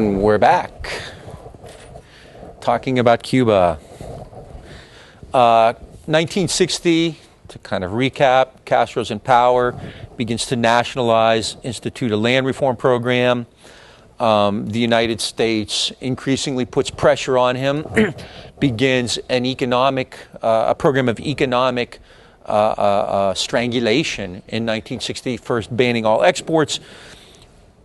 And we're back talking about Cuba. 1960, to kind of recap, Castro's in power, begins to nationalize, institute a land reform program. The United States increasingly puts pressure on him, begins an a program of economic strangulation in 1960, first banning all exports.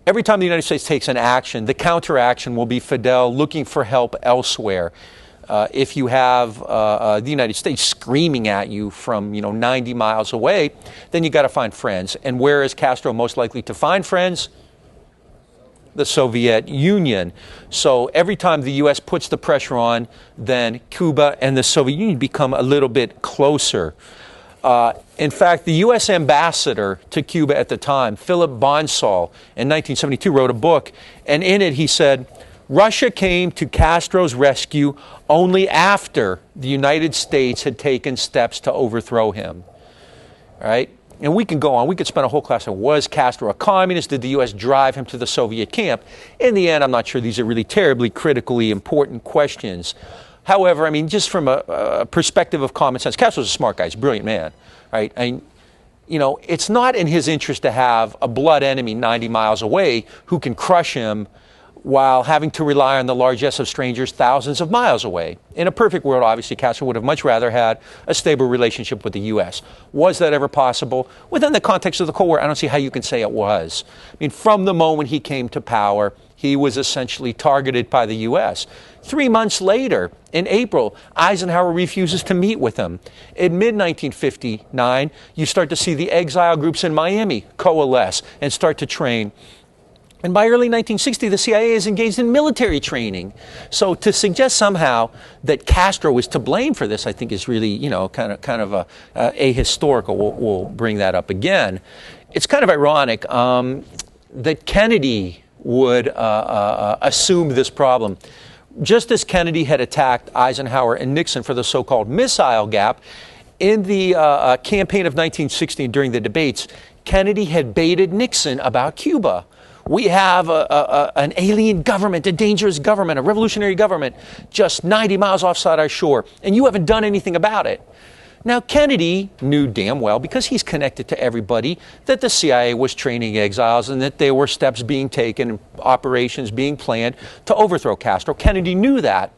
Every time the United States takes an action, the counteraction will be Fidel looking for help elsewhere. If you have the United States screaming at you from 90 miles away, then you got to find friends. And where is Castro most likely to find friends? The Soviet Union. So every time the U.S. puts the pressure on, then Cuba and the Soviet Union become a little bit closer. In fact, the U.S. ambassador to Cuba at the time, Philip Bonsall, in 1972 wrote a book, and in it he said, Russia came to Castro's rescue only after the United States had taken steps to overthrow him. All right? And we can go on. We could spend a whole class on, was Castro a communist? Did the U.S. drive him to the Soviet camp? In the end, I'm not sure these are really terribly critically important questions. However, I mean, just from a perspective of common sense, Castro's a smart guy. He's a brilliant man, right? And, it's not in his interest to have a blood enemy 90 miles away who can crush him while having to rely on the largesse of strangers thousands of miles away. In a perfect world, obviously, Castro would have much rather had a stable relationship with the U.S. Was that ever possible? Within the context of the Cold War, I don't see how you can say it was. I mean, from the moment he came to power, he was essentially targeted by the U.S. 3 months later, in April, Eisenhower refuses to meet with him. In mid-1959, you start to see the exile groups in Miami coalesce and start to train. And by early 1960, the CIA is engaged in military training. So to suggest somehow that Castro was to blame for this, I think is really, kind of ahistorical. We'll bring that up again. It's kind of ironic that Kennedy would assume this problem. Just as Kennedy had attacked Eisenhower and Nixon for the so-called missile gap, in the campaign of 1960 during the debates, Kennedy had baited Nixon about Cuba. We have an alien government, a dangerous government, a revolutionary government just 90 miles offside our shore, and you haven't done anything about it. Now, Kennedy knew damn well, because he's connected to everybody, that the CIA was training exiles and that there were steps being taken, operations being planned to overthrow Castro. Kennedy knew that.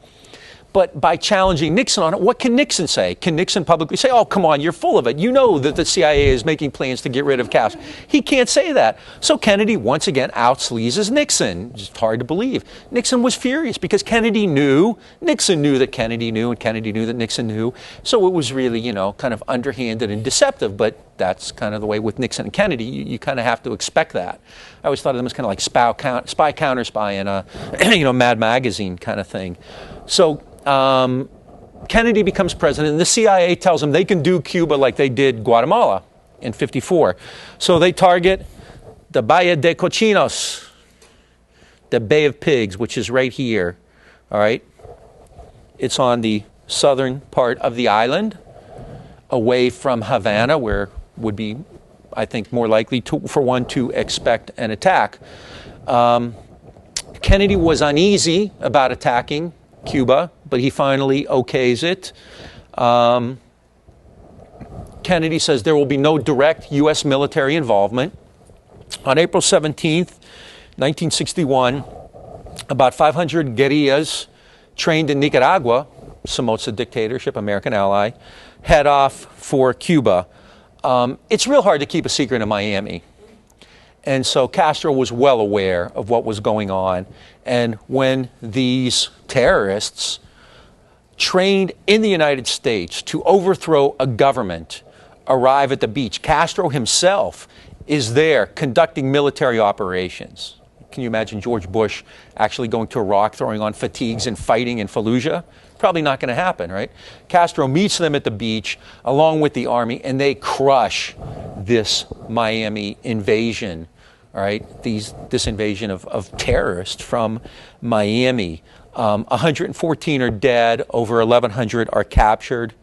But by challenging Nixon on it, what can Nixon say? Can Nixon publicly say, oh, come on, you're full of it. You know that the CIA is making plans to get rid of Castro. He can't say that. So Kennedy, once again, outsleazes Nixon. It's hard to believe. Nixon was furious because Kennedy knew, Nixon knew that Kennedy knew, and Kennedy knew that Nixon knew. So it was really, kind of underhanded and deceptive. But that's kind of the way with Nixon and Kennedy. You kind of have to expect that. I always thought of them as kind of like spy counter spy in a, Mad Magazine kind of thing. So Kennedy becomes president, and the CIA tells him they can do Cuba like they did Guatemala in '54. So they target the Bahia de Cochinos, the Bay of Pigs, which is right here. All right? It's on the southern part of the island, away from Havana, where would be, I think, more likely for one to expect an attack. Kennedy was uneasy about attacking Cuba, but he finally okays it. Kennedy says there will be no direct U.S. military involvement. On April 17th, 1961, about 500 guerrillas trained in Nicaragua, Somoza dictatorship, American ally, head off for Cuba. It's real hard to keep a secret in Miami. And so Castro was well aware of what was going on. And when these terrorists trained in the United States to overthrow a government arrive at the beach, Castro himself is there conducting military operations. Can you imagine George Bush actually going to Iraq, throwing on fatigues and fighting in Fallujah? Probably not going to happen, right? Castro meets them at the beach along with the army, and they crush this Miami invasion, all right? This invasion of terrorists from Miami. 114 are dead, over 1,100 are captured.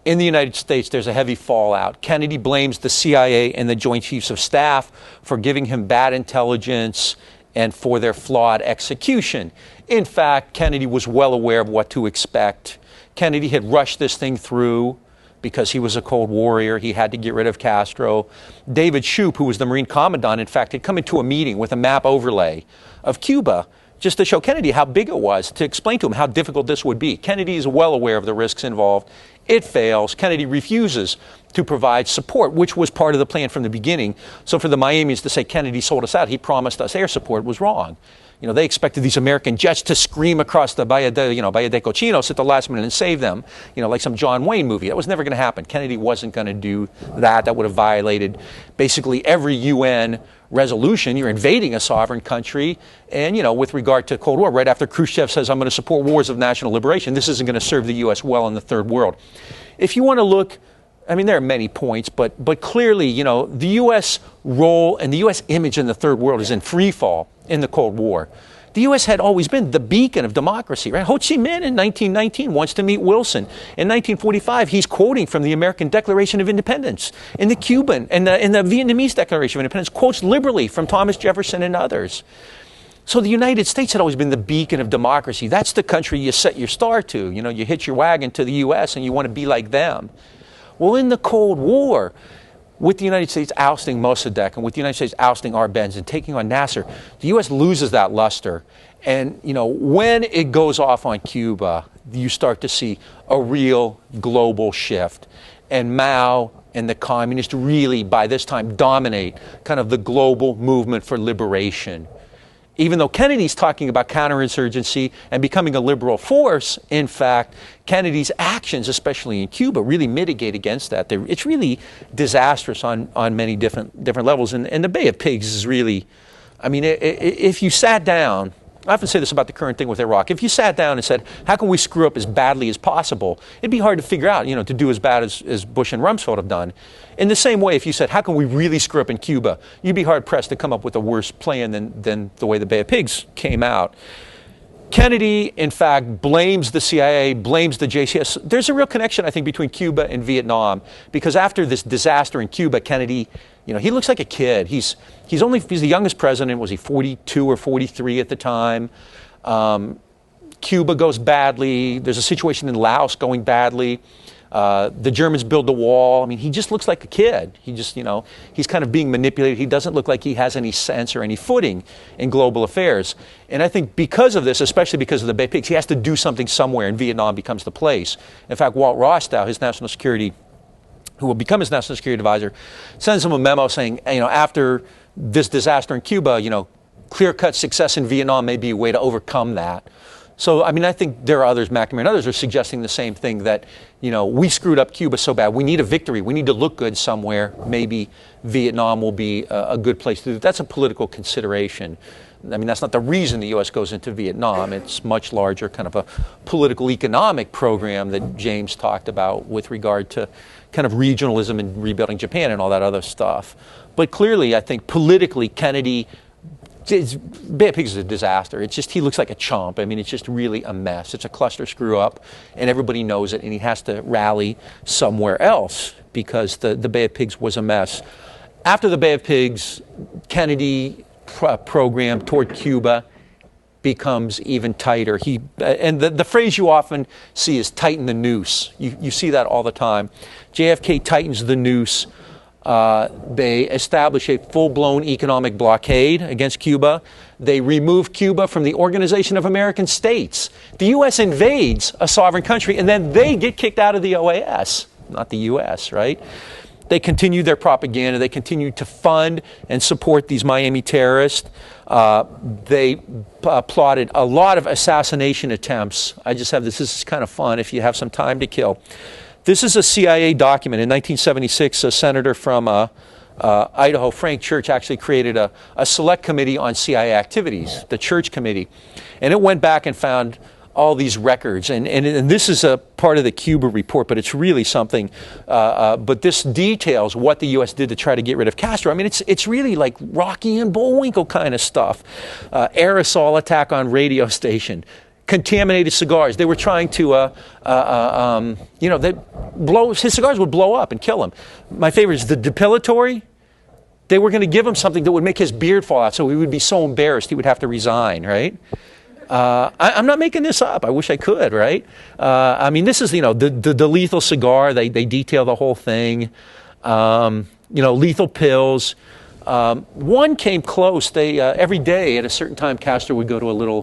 In the United States, there's a heavy fallout. Kennedy blames the CIA and the Joint Chiefs of Staff for giving him bad intelligence and for their flawed execution. In fact, Kennedy was well aware of what to expect. Kennedy had rushed this thing through because he was a Cold Warrior. He had to get rid of Castro. David Shoup, who was the Marine Commandant, in fact, had come into a meeting with a map overlay of Cuba just to show Kennedy how big it was, to explain to him how difficult this would be. Kennedy is well aware of the risks involved. It fails. Kennedy refuses to provide support, which was part of the plan from the beginning. So for the Miamians to say Kennedy sold us out, he promised us air support, was wrong. You know, they expected these American jets to scream across the Bahia de Cochinos at the last minute and save them, you know, like some John Wayne movie. That was never going to happen. Kennedy wasn't going to do that. That would have violated basically every UN resolution. You're invading a sovereign country. And, you know, with regard to Cold War, right after Khrushchev says, I'm going to support wars of national liberation, this isn't going to serve the U.S. well in the third world. If you want to look, I mean, there are many points, but clearly, you know, the U.S. role and the U.S. image in the third world is in free fall in the Cold War. The U.S. had always been the beacon of democracy, right? Ho Chi Minh in 1919 wants to meet Wilson. In 1945, he's quoting from the American Declaration of Independence. In the Cuban and the Vietnamese Declaration of Independence, quotes liberally from Thomas Jefferson and others. So the United States had always been the beacon of democracy. That's the country you set your star to. You know, you hitch your wagon to the U.S. and you want to be like them. Well, in the Cold War, with the United States ousting Mossadegh and with the United States ousting Arbenz and taking on Nasser, the U.S. loses that luster. And, you know, when it goes off on Cuba, you start to see a real global shift. And Mao and the communists really, by this time, dominate kind of the global movement for liberation. Even though Kennedy's talking about counterinsurgency and becoming a liberal force, in fact, Kennedy's actions, especially in Cuba, really mitigate against that. It's really disastrous on many different levels. And the Bay of Pigs is really, I mean, if you sat down, I often say this about the current thing with Iraq, if you sat down and said, how can we screw up as badly as possible, it'd be hard to figure out, you know, to do as bad as Bush and Rumsfeld have done. In the same way, if you said, how can we really screw up in Cuba, you'd be hard-pressed to come up with a worse plan than the way the Bay of Pigs came out. Kennedy, in fact, blames the CIA, blames the JCS. There's a real connection, I think, between Cuba and Vietnam, because after this disaster in Cuba, Kennedy, you know, he looks like a kid. He's the youngest president. Was he 42 or 43 at the time? Cuba goes badly. There's a situation in Laos going badly. The Germans build the wall. I mean, he just looks like a kid. He just, you know, he's kind of being manipulated. He doesn't look like he has any sense or any footing in global affairs. And I think because of this, especially because of the Bay of Pigs, he has to do something somewhere, and Vietnam becomes the place. In fact, Walt Rostow, his national security, who will become his national security advisor, sends him a memo saying, you know, after this disaster in Cuba, you know, clear-cut success in Vietnam may be a way to overcome that. So, I mean, I think there are others, McNamara and others, are suggesting the same thing, that, you know, we screwed up Cuba so bad. We need a victory. We need to look good somewhere. Maybe Vietnam will be a good place to do that. That's a political consideration. I mean, that's not the reason the U.S. goes into Vietnam. It's much larger, kind of a political economic program that James talked about with regard to kind of regionalism and rebuilding Japan and all that other stuff. But clearly, I think politically, Kennedy, Bay of Pigs is a disaster. It's just, he looks like a chump. I mean, it's just really a mess. It's a cluster screw up, and everybody knows it, and he has to rally somewhere else because the Bay of Pigs was a mess. After the Bay of Pigs, Kennedy program toward Cuba becomes even tighter. And the phrase you often see is tighten the noose. You see that all the time. JFK tightens the noose. They establish a full-blown economic blockade against Cuba. They remove Cuba from the Organization of American States. The U.S. invades a sovereign country, and then they get kicked out of the OAS, not the U.S., right? They continue their propaganda. They continue to fund and support these Miami terrorists. They plotted a lot of assassination attempts. I just have this. This is kind of fun if you have some time to kill. This is a CIA document. In 1976, a senator from Idaho, Frank Church, actually created a select committee on CIA activities, the Church Committee. And it went back and found all these records. And this is a part of the Cuba report, but it's really something. But this details what the U.S. did to try to get rid of Castro. I mean, it's really like Rocky and Bullwinkle kind of stuff. Aerosol attack on radio station. Contaminated cigars. They were trying to, his cigars would blow up and kill him. My favorite is the depilatory they were going to give him something that would make his beard fall out, so he would be so embarrassed he would have to resign, right? I'm not making this up. I wish I could, right? I mean, this is, the lethal cigar. They detail the whole thing. Lethal pills. One came close. They every day at a certain time, Castro would go to a little,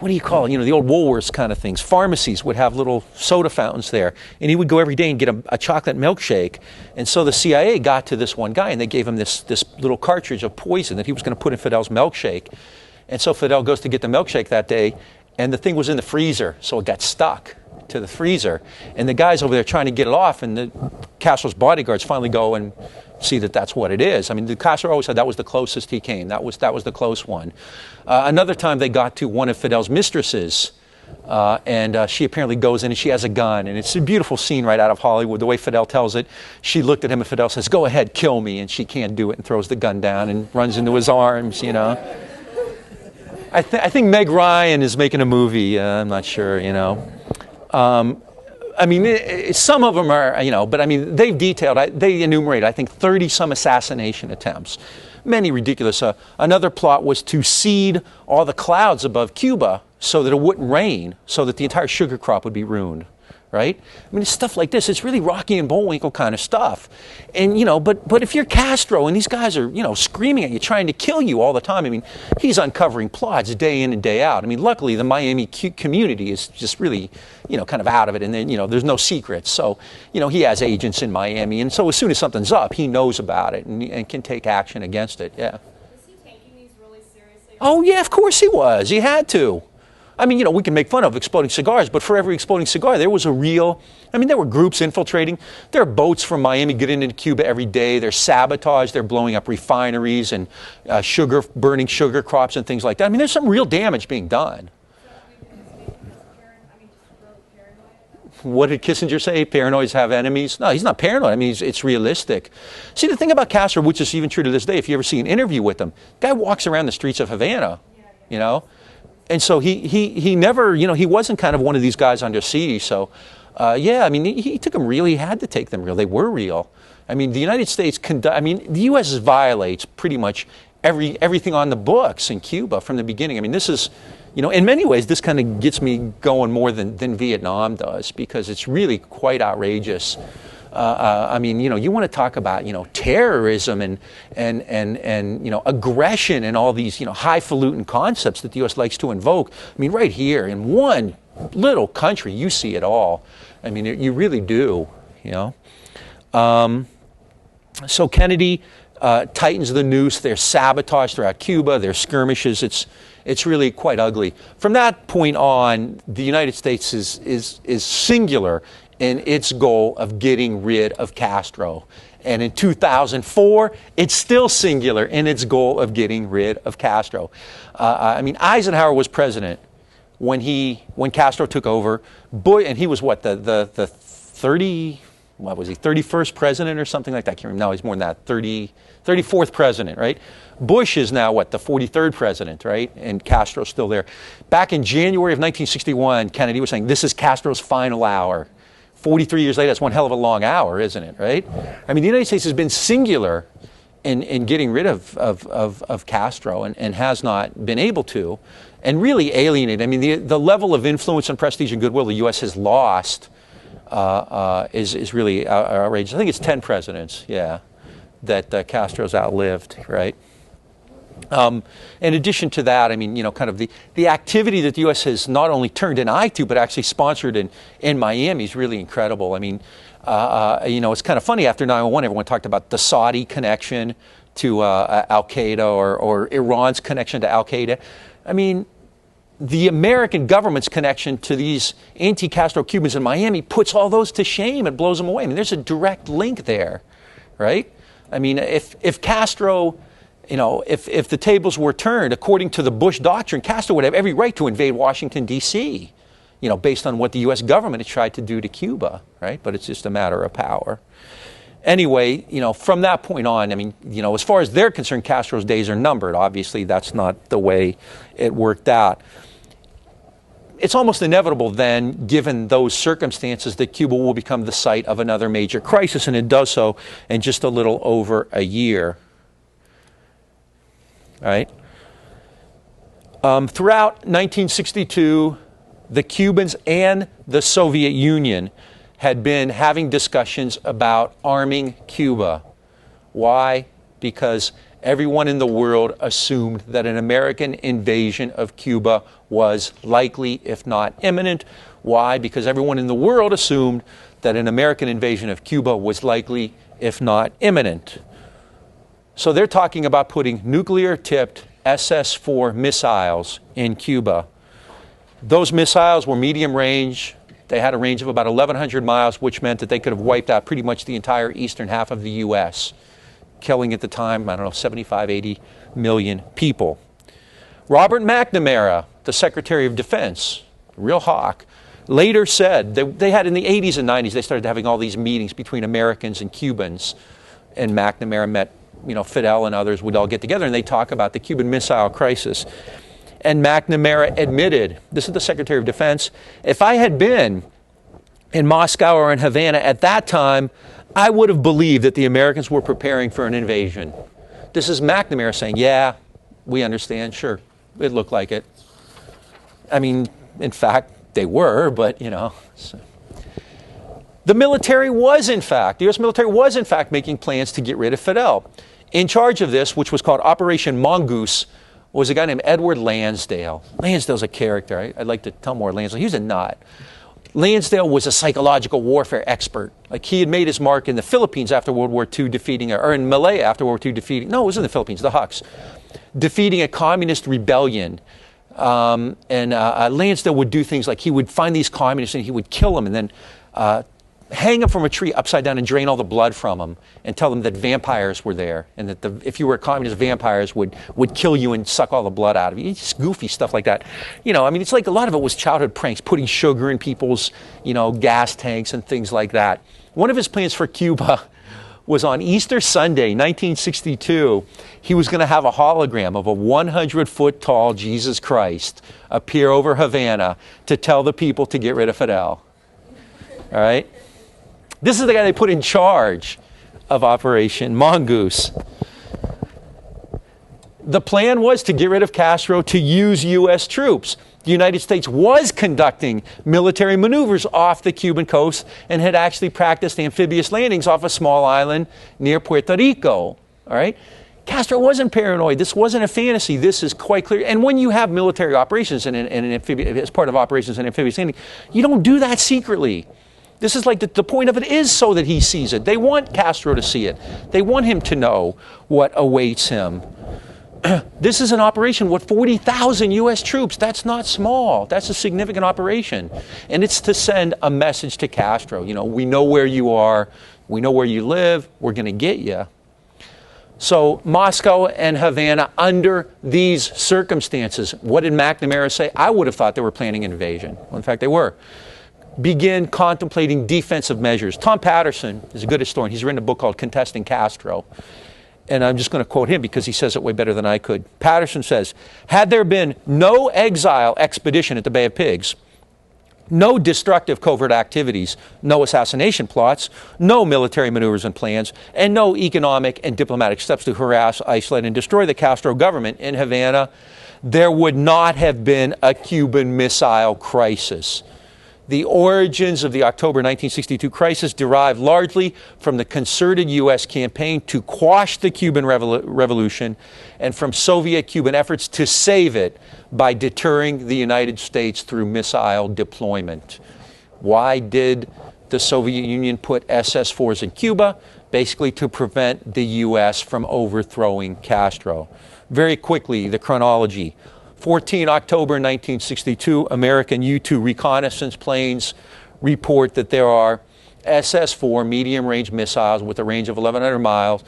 what do you call it? The old Woolworths kind of things. Pharmacies would have little soda fountains there. And he would go every day and get a chocolate milkshake. And so the CIA got to this one guy and they gave him this little cartridge of poison that he was going to put in Fidel's milkshake. And so Fidel goes to get the milkshake that day and the thing was in the freezer. So it got stuck to the freezer. And the guy's over there trying to get it off and the Castro's bodyguards finally go and see that that's what it is. I mean, the Castro always said that was the closest he came. That was the close one. Another time they got to one of Fidel's mistresses, and she apparently goes in and she has a gun. And it's a beautiful scene right out of Hollywood. The way Fidel tells it, she looked at him and Fidel says, "Go ahead, kill me." And she can't do it and throws the gun down and runs into his arms, I think Meg Ryan is making a movie. I'm not sure, I mean, some of them are, but I mean, they've detailed, they enumerate, I think, 30-some assassination attempts. Many ridiculous. Another plot was to seed all the clouds above Cuba so that it wouldn't rain, so that the entire sugar crop would be ruined, right? I mean, it's stuff like this. It's really Rocky and Bullwinkle kind of stuff. And, but if you're Castro and these guys are, screaming at you, trying to kill you all the time, I mean, he's uncovering plots day in and day out. I mean, luckily, the Miami community is just really, kind of out of it. And then, there's no secrets. So, he has agents in Miami. And so as soon as something's up, he knows about it and can take action against it. Yeah. Was he taking these really seriously? Oh, yeah, of course he was. He had to. I mean, we can make fun of exploding cigars, but for every exploding cigar, there was there were groups infiltrating. There are boats from Miami getting into Cuba every day. There's sabotage. They're blowing up refineries and burning sugar crops and things like that. I mean, there's some real damage being done. What did Kissinger say? Paranoids have enemies? No, he's not paranoid. I mean, it's realistic. See, the thing about Castro, which is even true to this day, if you ever see an interview with him, guy walks around the streets of Havana, And so he never, he wasn't kind of one of these guys under siege. So, I mean, he took them real. He had to take them real. They were real. I mean, the United States, the U.S. violates pretty much everything on the books in Cuba from the beginning. I mean, this is, in many ways, this kind of gets me going more than Vietnam does because it's really quite outrageous. I mean, you want to talk about, terrorism and aggression and all these, highfalutin concepts that the U.S. likes to invoke. I mean, right here in one little country, you see it all. I mean, you really do, So Kennedy tightens the noose. There's sabotage throughout Cuba. There's skirmishes. It's really quite ugly. From that point on, the United States is singular in its goal of getting rid of Castro. And in 2004, it's still singular in its goal of getting rid of Castro. I mean, Eisenhower was president when Castro took over. And he was what, the 31st president or something like that? I can't remember. No, he's more than that. 34th president, right? Bush is now what, the 43rd president, right? And Castro's still there. Back in January of 1961, Kennedy was saying, this is Castro's final hour. 43 years later, that's one hell of a long hour, isn't it, right? I mean, the United States has been singular in getting rid of Castro and has not been able to, and really alienated. I mean, the level of influence and prestige and goodwill the U.S. has lost is really outrageous. I think it's 10 presidents, that Castro's outlived, right? In addition to that, I mean, kind of the activity that the U.S. has not only turned an eye to, but actually sponsored in Miami is really incredible. I mean, it's kind of funny. After 9/11, everyone talked about the Saudi connection to Al-Qaeda or Iran's connection to Al-Qaeda. I mean, the American government's connection to these anti-Castro Cubans in Miami puts all those to shame. It blows them away. I mean, there's a direct link there, right? I mean, if Castro... if the tables were turned according to the Bush doctrine, Castro would have every right to invade Washington, D.C., based on what the U.S. government has tried to do to Cuba, right? But it's just a matter of power. Anyway, from that point on, I mean, as far as they're concerned, Castro's days are numbered. Obviously, that's not the way it worked out. it's almost inevitable then, given those circumstances, that Cuba will become the site of another major crisis, and it does so in just a little over a year. All right. Throughout 1962, the Cubans and the Soviet Union had been having discussions about arming Cuba. Why? Because everyone in the world assumed that an American invasion of Cuba was likely, if not imminent. Why? Because everyone in the world assumed that an American invasion of Cuba was likely, if not imminent. So they're talking about putting nuclear-tipped SS-4 missiles in Cuba. Those missiles were medium range. They had a range of about 1,100 miles, which meant that they could have wiped out pretty much the entire eastern half of the U.S., killing at the time, I don't know, 75, 80 million people. Robert McNamara, the Secretary of Defense, real hawk, later said, they had in the 80s and 90s, they started having all these meetings between Americans and Cubans, and McNamara met, Fidel and others would all get together and they talk about the Cuban Missile Crisis. And McNamara admitted, this is the Secretary of Defense, if I had been in Moscow or in Havana at that time, I would have believed that the Americans were preparing for an invasion. This is McNamara saying, yeah, we understand, sure, it looked like it. I mean, in fact, they were, but, So. The military was, in fact, the U.S. military was, in fact, making plans to get rid of Fidel. In charge of this, which was called Operation Mongoose, was a guy named Edward Lansdale. Lansdale's a character. I'd like to tell more Lansdale. He was a nut. Lansdale was a psychological warfare expert. Like, he had made his mark in the Philippines after World War II or in Malaya after World War II it was in the Philippines, the Hucks, defeating a communist rebellion. Lansdale would do things like he would find these communists and he would kill them and then hang them from a tree upside down and drain all the blood from them and tell them that vampires were there and that if you were a communist, vampires would kill you and suck all the blood out of you. It's just goofy stuff like that. It's like a lot of it was childhood pranks, putting sugar in people's, gas tanks and things like that. One of his plans for Cuba was on Easter Sunday, 1962, he was going to have a hologram of a 100-foot tall Jesus Christ appear over Havana to tell the people to get rid of Fidel. All right? This is the guy they put in charge of Operation Mongoose. The plan was to get rid of Castro, to use U.S. troops. The United States was conducting military maneuvers off the Cuban coast and had actually practiced amphibious landings off a small island near Puerto Rico. All right? Castro wasn't paranoid. This wasn't a fantasy. This is quite clear. And when you have military operations and as part of operations and amphibious landing, you don't do that secretly. This is like the point of it is so that he sees it. They want Castro to see it. They want him to know what awaits him. This is an operation with 40,000 U.S. troops. That's not small. That's a significant operation. And it's to send a message to Castro. We know where you are. We know where you live. We're going to get you. So Moscow and Havana, under these circumstances, what did McNamara say? I would have thought they were planning an invasion. Well, in fact, they were. Begin contemplating defensive measures. Tom Patterson is a good historian. He's written a book called Contesting Castro. And I'm just going to quote him because he says it way better than I could. Patterson says, had there been no exile expedition at the Bay of Pigs, no destructive covert activities, no assassination plots, no military maneuvers and plans, and no economic and diplomatic steps to harass, isolate, and destroy the Castro government in Havana, there would not have been a Cuban Missile Crisis. The origins of the October 1962 crisis derived largely from the concerted U.S. campaign to quash the Cuban Revolution and from Soviet-Cuban efforts to save it by deterring the United States through missile deployment. Why did the Soviet Union put SS-4s in Cuba? Basically to prevent the U.S. from overthrowing Castro. Very quickly, the chronology. 14 October 1962, American U-2 reconnaissance planes report that there are SS-4 medium-range missiles with a range of 1,100 miles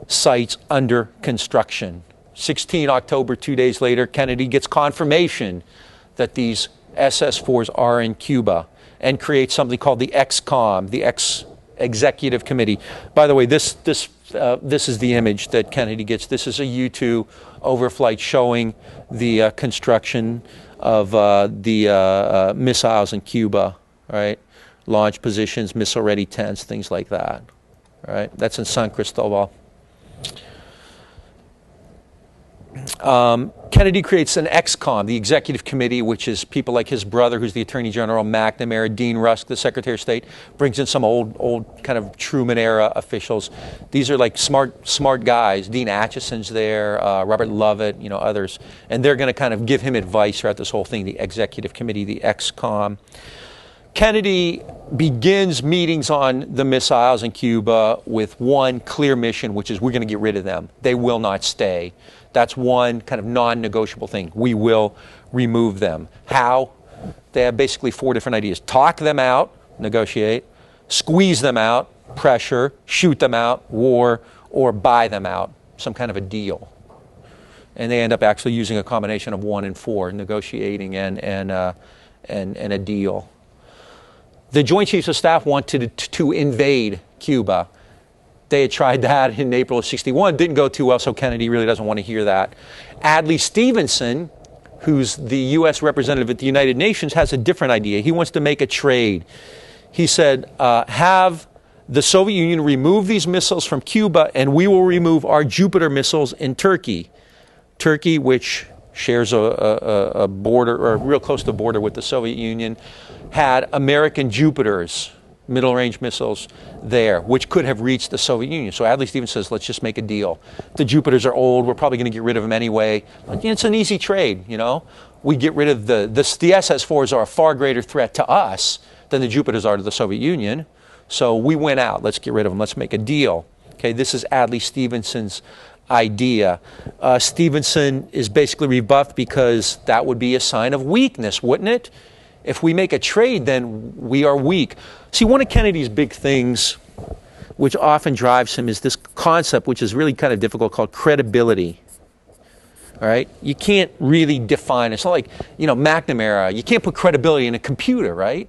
sites under construction. 16 October, 2 days later, Kennedy gets confirmation that these SS-4s are in Cuba and creates something called the XCOM, the Executive Committee. By the way, this this is the image that Kennedy gets. This is a U-2 overflight showing the construction of the missiles in Cuba, right? Launch positions, missile-ready tents, things like that, right? That's in San Cristobal. Kennedy creates an ExComm, the Executive Committee, which is people like his brother, who's the Attorney General, McNamara, Dean Rusk, the Secretary of State, brings in some old kind of Truman-era officials. These are like smart guys. Dean Acheson's there, Robert Lovett, others. And they're going to kind of give him advice throughout this whole thing, the Executive Committee, the ExComm. Kennedy begins meetings on the missiles in Cuba with one clear mission, which is we're going to get rid of them. They will not stay. That's one kind of non-negotiable thing. We will remove them. How? They have basically 4 different ideas. Talk them out, negotiate, squeeze them out, pressure, shoot them out, war, or buy them out, some kind of a deal. And they end up actually using a combination of 1 and 4, negotiating and a deal. The Joint Chiefs of Staff wanted to invade Cuba. They had tried that in April of '61. Didn't go too well, so Kennedy really doesn't want to hear that. Adlai Stevenson, who's the U.S. representative at the United Nations, has a different idea. He wants to make a trade. He said, have the Soviet Union remove these missiles from Cuba, and we will remove our Jupiter missiles in Turkey. Turkey, which shares a border, or real close to the border with the Soviet Union, had American Jupiters, middle-range missiles there, which could have reached the Soviet Union. So Adlai Stevenson says, let's just make a deal. The Jupiters are old. We're probably going to get rid of them anyway. But, it's an easy trade, We get rid of the SS-4s are a far greater threat to us than the Jupiters are to the Soviet Union. So we went out. Let's get rid of them. Let's make a deal. Okay, this is Adlai Stevenson's idea. Stevenson is basically rebuffed because that would be a sign of weakness, wouldn't it? If we make a trade, then we are weak. See, one of Kennedy's big things, which often drives him, is this concept, which is really kind of difficult, called credibility. All right? You can't really define it. It's not like, McNamara. You can't put credibility in a computer, right?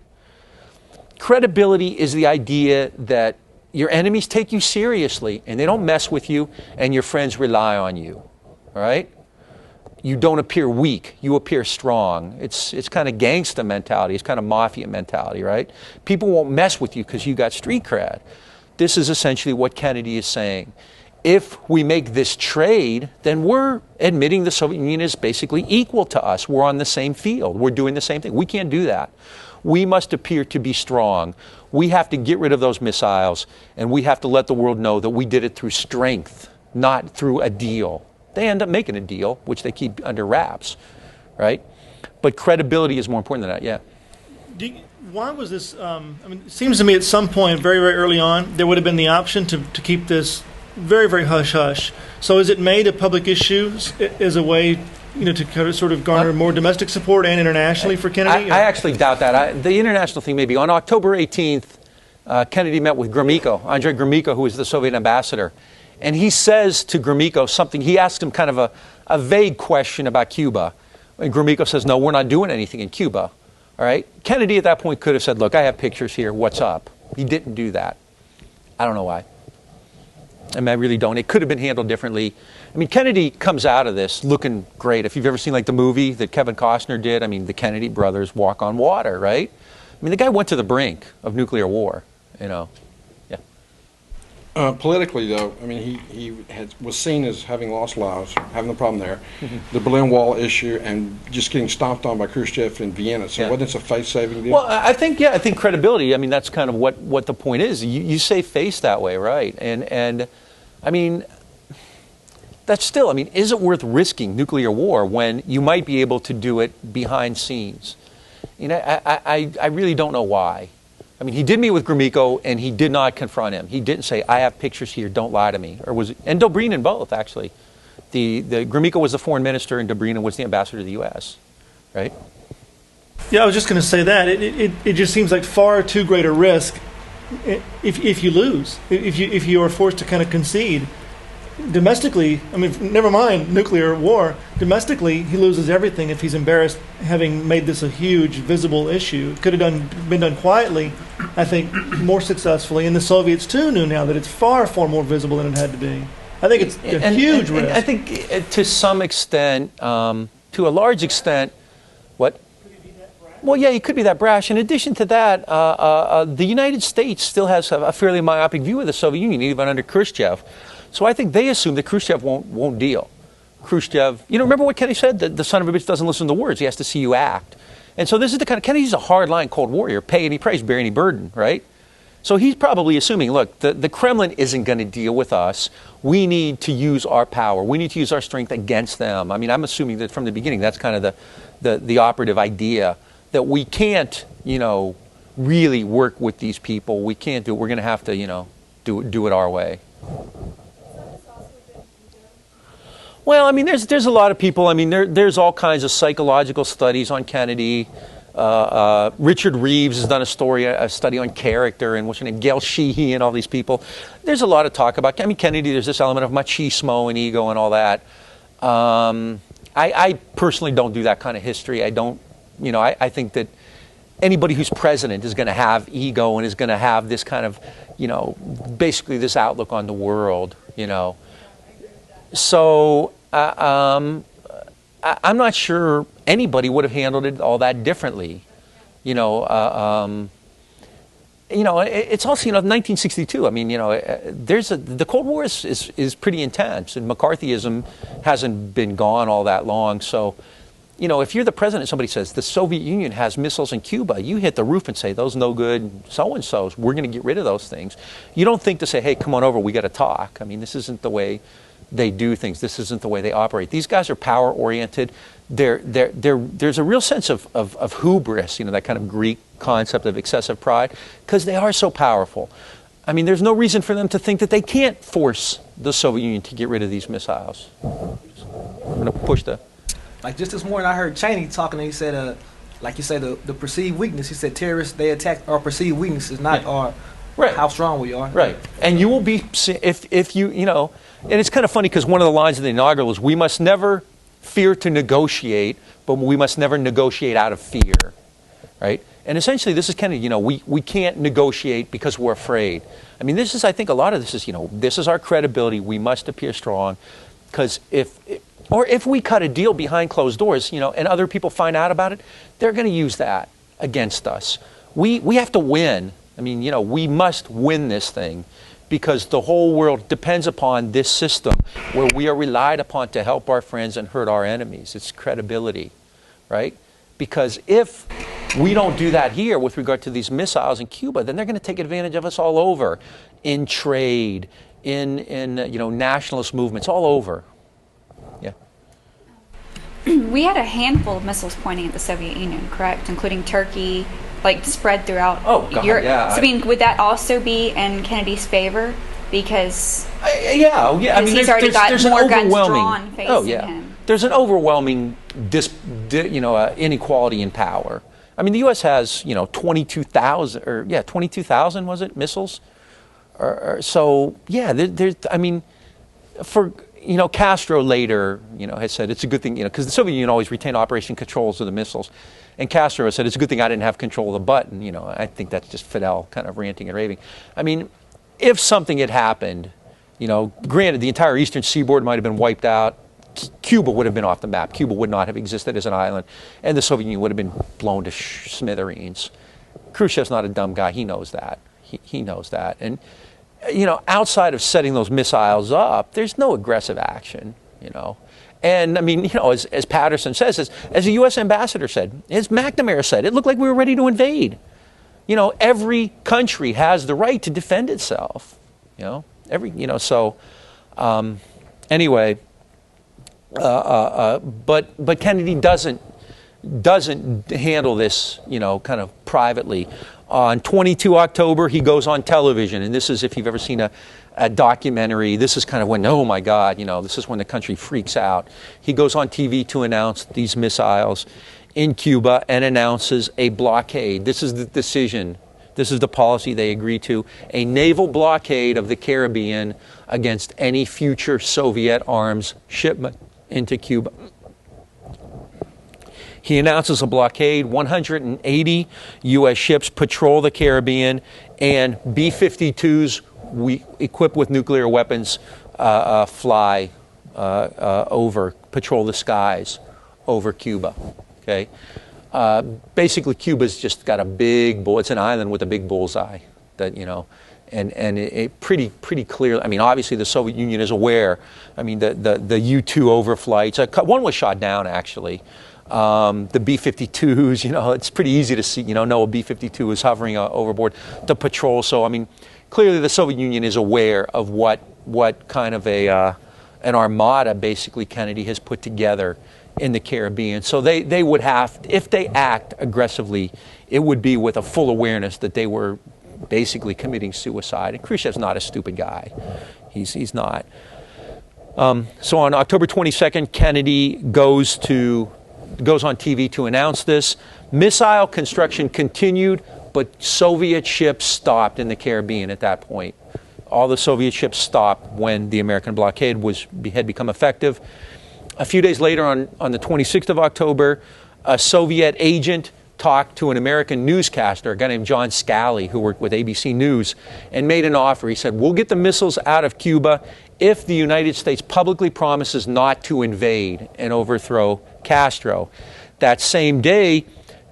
Credibility is the idea that your enemies take you seriously and they don't mess with you and your friends rely on you. All right? You don't appear weak. You appear strong. It's kind of gangsta mentality. It's kind of mafia mentality, right? People won't mess with you because you got street cred. This is essentially what Kennedy is saying. If we make this trade, then we're admitting the Soviet Union is basically equal to us. We're on the same field. We're doing the same thing. We can't do that. We must appear to be strong. We have to get rid of those missiles, and we have to let the world know that we did it through strength, not through a deal. They end up making a deal, which they keep under wraps, right? But credibility is more important than that, yeah. Why was this, it seems to me at some point, very, very early on, there would have been the option to keep this very, very hush-hush. So is it made a public issue as a way, to kind of sort of garner more domestic support and internationally for Kennedy? I actually doubt that. The international thing maybe. On October 18th, Kennedy met with Gromyko, Andrei Gromyko, who was the Soviet ambassador. And he says to Gromyko something, he asked him kind of a vague question about Cuba. And Gromyko says, no, we're not doing anything in Cuba. All right? Kennedy at that point could have said, look, I have pictures here, what's up? He didn't do that. I don't know why. I really don't. It could have been handled differently. Kennedy comes out of this looking great. If you've ever seen the movie that Kevin Costner did, the Kennedy brothers walk on water, right? The guy went to the brink of nuclear war, Yeah. Politically, though, he was seen as having lost lives, having the problem there, the Berlin Wall issue, and just getting stomped on by Khrushchev in Vienna. So wasn't this a face-saving deal? Well, I think credibility. That's kind of what the point is. You say face that way, right? And that's still. Is it worth risking nuclear war when you might be able to do it behind scenes? I really don't know why. He did meet with Gromyko, and he did not confront him. He didn't say, I have pictures here, don't lie to me. And Dobrynin both, actually. The Gromyko was the foreign minister, and Dobrynin was the ambassador to the U.S., right? Yeah, I was just going to say that. It just seems like far too great a risk if you lose, if you are forced to kind of concede. Domestically, never mind nuclear war, domestically he loses everything if he's embarrassed having made this a huge, visible issue. It could have been done quietly, I think, more successfully. And the Soviets, too, knew now that it's far, far more visible than it had to be. I think it's a huge risk. I think to some extent, to a large extent, what? Well, yeah, he could be that brash. In addition to that, the United States still has a fairly myopic view of the Soviet Union, even under Khrushchev. So I think they assume that Khrushchev won't deal. Khrushchev, remember what Kennedy said? The son of a bitch doesn't listen to words. He has to see you act. And so this is the kind of, Kennedy's a hard-line Cold Warrior. Pay any price, bear any burden, right? So he's probably assuming, look, the Kremlin isn't going to deal with us. We need to use our power. We need to use our strength against them. I mean, I'm assuming that from the beginning, that's kind of the operative idea, that we can't, really work with these people. We can't do it. We're going to have to, do it our way. Well, I mean, there's a lot of people. I mean, there's all kinds of psychological studies on Kennedy. Richard Reeves has done a study on character, and what's her name, Gail Sheehy, and all these people. There's a lot of talk about. I mean, Kennedy. There's this element of machismo and ego and all that. I personally don't do that kind of history. I don't. I think that anybody who's president is going to have ego and is going to have this kind of, basically this outlook on the world. So. I'm not sure anybody would have handled it all that differently. It's also, 1962. I mean, the Cold War is pretty intense, and McCarthyism hasn't been gone all that long. So, if you're the president, somebody says the Soviet Union has missiles in Cuba, you hit the roof and say, those no good so-and-sos, we're going to get rid of those things. You don't think to say, hey, come on over, we got to talk. I mean, this isn't the way they do things. This isn't the way they operate. These guys are power-oriented. There's a real sense of hubris, that kind of Greek concept of excessive pride, because they are so powerful. I mean, there's no reason for them to think that they can't force the Soviet Union to get rid of these missiles. I'm going to push the... Like just this morning, I heard Cheney talking, and he said, like you say, the perceived weakness. He said terrorists, they attack our perceived weaknesses, not our... Right. How strong we are. Right. And you will be, if you, and it's kind of funny because one of the lines of the inaugural is, we must never fear to negotiate, but we must never negotiate out of fear. Right? And essentially, this is kind of, we can't negotiate because we're afraid. I mean, this is, I think a lot of this is, this is our credibility. We must appear strong, because if we cut a deal behind closed doors, and other people find out about it, they're going to use that against us. We have to win. I mean, we must win this thing, because the whole world depends upon this system where we are relied upon to help our friends and hurt our enemies. It's credibility, right? Because if we don't do that here with regard to these missiles in Cuba, then they're going to take advantage of us all over, in trade, in nationalist movements, all over. Yeah. We had a handful of missiles pointing at the Soviet Union, correct? Including Turkey, like spread throughout Europe. Yeah. So, I mean, would that also be in Kennedy's favor? Because I mean, he's already got more guns overwhelming. drawn facing him. There's an overwhelming inequality in power. I mean, the U.S. has 22,000 was it, missiles? Castro later has said it's a good thing because the Soviet Union always retained operation controls of the missiles. And Castro has said, it's a good thing I didn't have control of the button. I think that's just Fidel kind of ranting and raving. I mean, if something had happened, granted, the entire eastern seaboard might have been wiped out. Cuba would have been off the map. Cuba would not have existed as an island. And the Soviet Union would have been blown to smithereens. Khrushchev's not a dumb guy. He knows that. He knows that. And, outside of setting those missiles up, there's no aggressive action, And I mean, as Patterson says, as the U.S. ambassador said, as McNamara said, it looked like we were ready to invade. Every country has the right to defend itself. Anyway, but Kennedy doesn't handle this, kind of privately. On 22 October, he goes on television, and this is, if you've ever seen a documentary, this is kind of when, oh my God, this is when the country freaks out. He goes on TV to announce these missiles in Cuba and announces a blockade. This is the decision. This is the policy they agreed to, a naval blockade of the Caribbean against any future Soviet arms shipment into Cuba. He announces a blockade. 180 U.S. ships patrol the Caribbean, and B-52s, equipped with nuclear weapons, fly patrol the skies over Cuba. Okay. Basically, Cuba's just got a big it's an island with a big bullseye that, and it pretty clear. I mean, obviously the Soviet Union is aware. I mean, the U-2 overflights. One was shot down, actually. The B-52s, it's pretty easy to see, know a B-52 is hovering overboard to patrol. So, I mean, clearly the Soviet Union is aware of what kind of an armada basically Kennedy has put together in the Caribbean. So they would have, if they act aggressively, it would be with a full awareness that they were basically committing suicide. And Khrushchev's not a stupid guy. He's not. So on October 22nd, Kennedy goes on TV to announce this. Missile construction continued, but Soviet ships stopped in the Caribbean at that point. All the Soviet ships stopped when the American blockade had become effective. A few days later, on the 26th of October, a Soviet agent talked to an American newscaster, a guy named John Scali, who worked with ABC News, and made an offer. He said, we'll get the missiles out of Cuba if the United States publicly promises not to invade and overthrow Castro. That same day,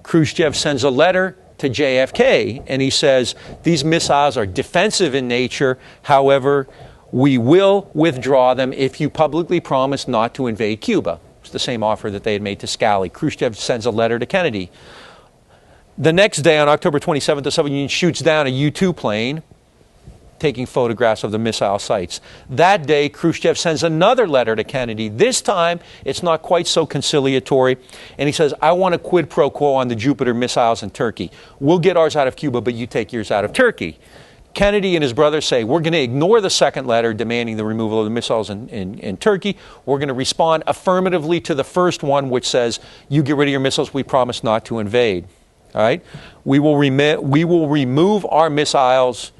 Khrushchev sends a letter to JFK, and he says, these missiles are defensive in nature. However, we will withdraw them if you publicly promise not to invade Cuba. It's the same offer that they had made to Scali. Khrushchev sends a letter to Kennedy. The next day, on October 27th, the Soviet Union shoots down a U-2 plane, taking photographs of the missile sites. That day, Khrushchev sends another letter to Kennedy. This time, it's not quite so conciliatory. And he says, I want a quid pro quo on the Jupiter missiles in Turkey. We'll get ours out of Cuba, but you take yours out of Turkey. Kennedy and his brother say, we're going to ignore the second letter demanding the removal of the missiles in Turkey. We're going to respond affirmatively to the first one, which says, you get rid of your missiles, we promise not to invade. All right? We will remove our missiles.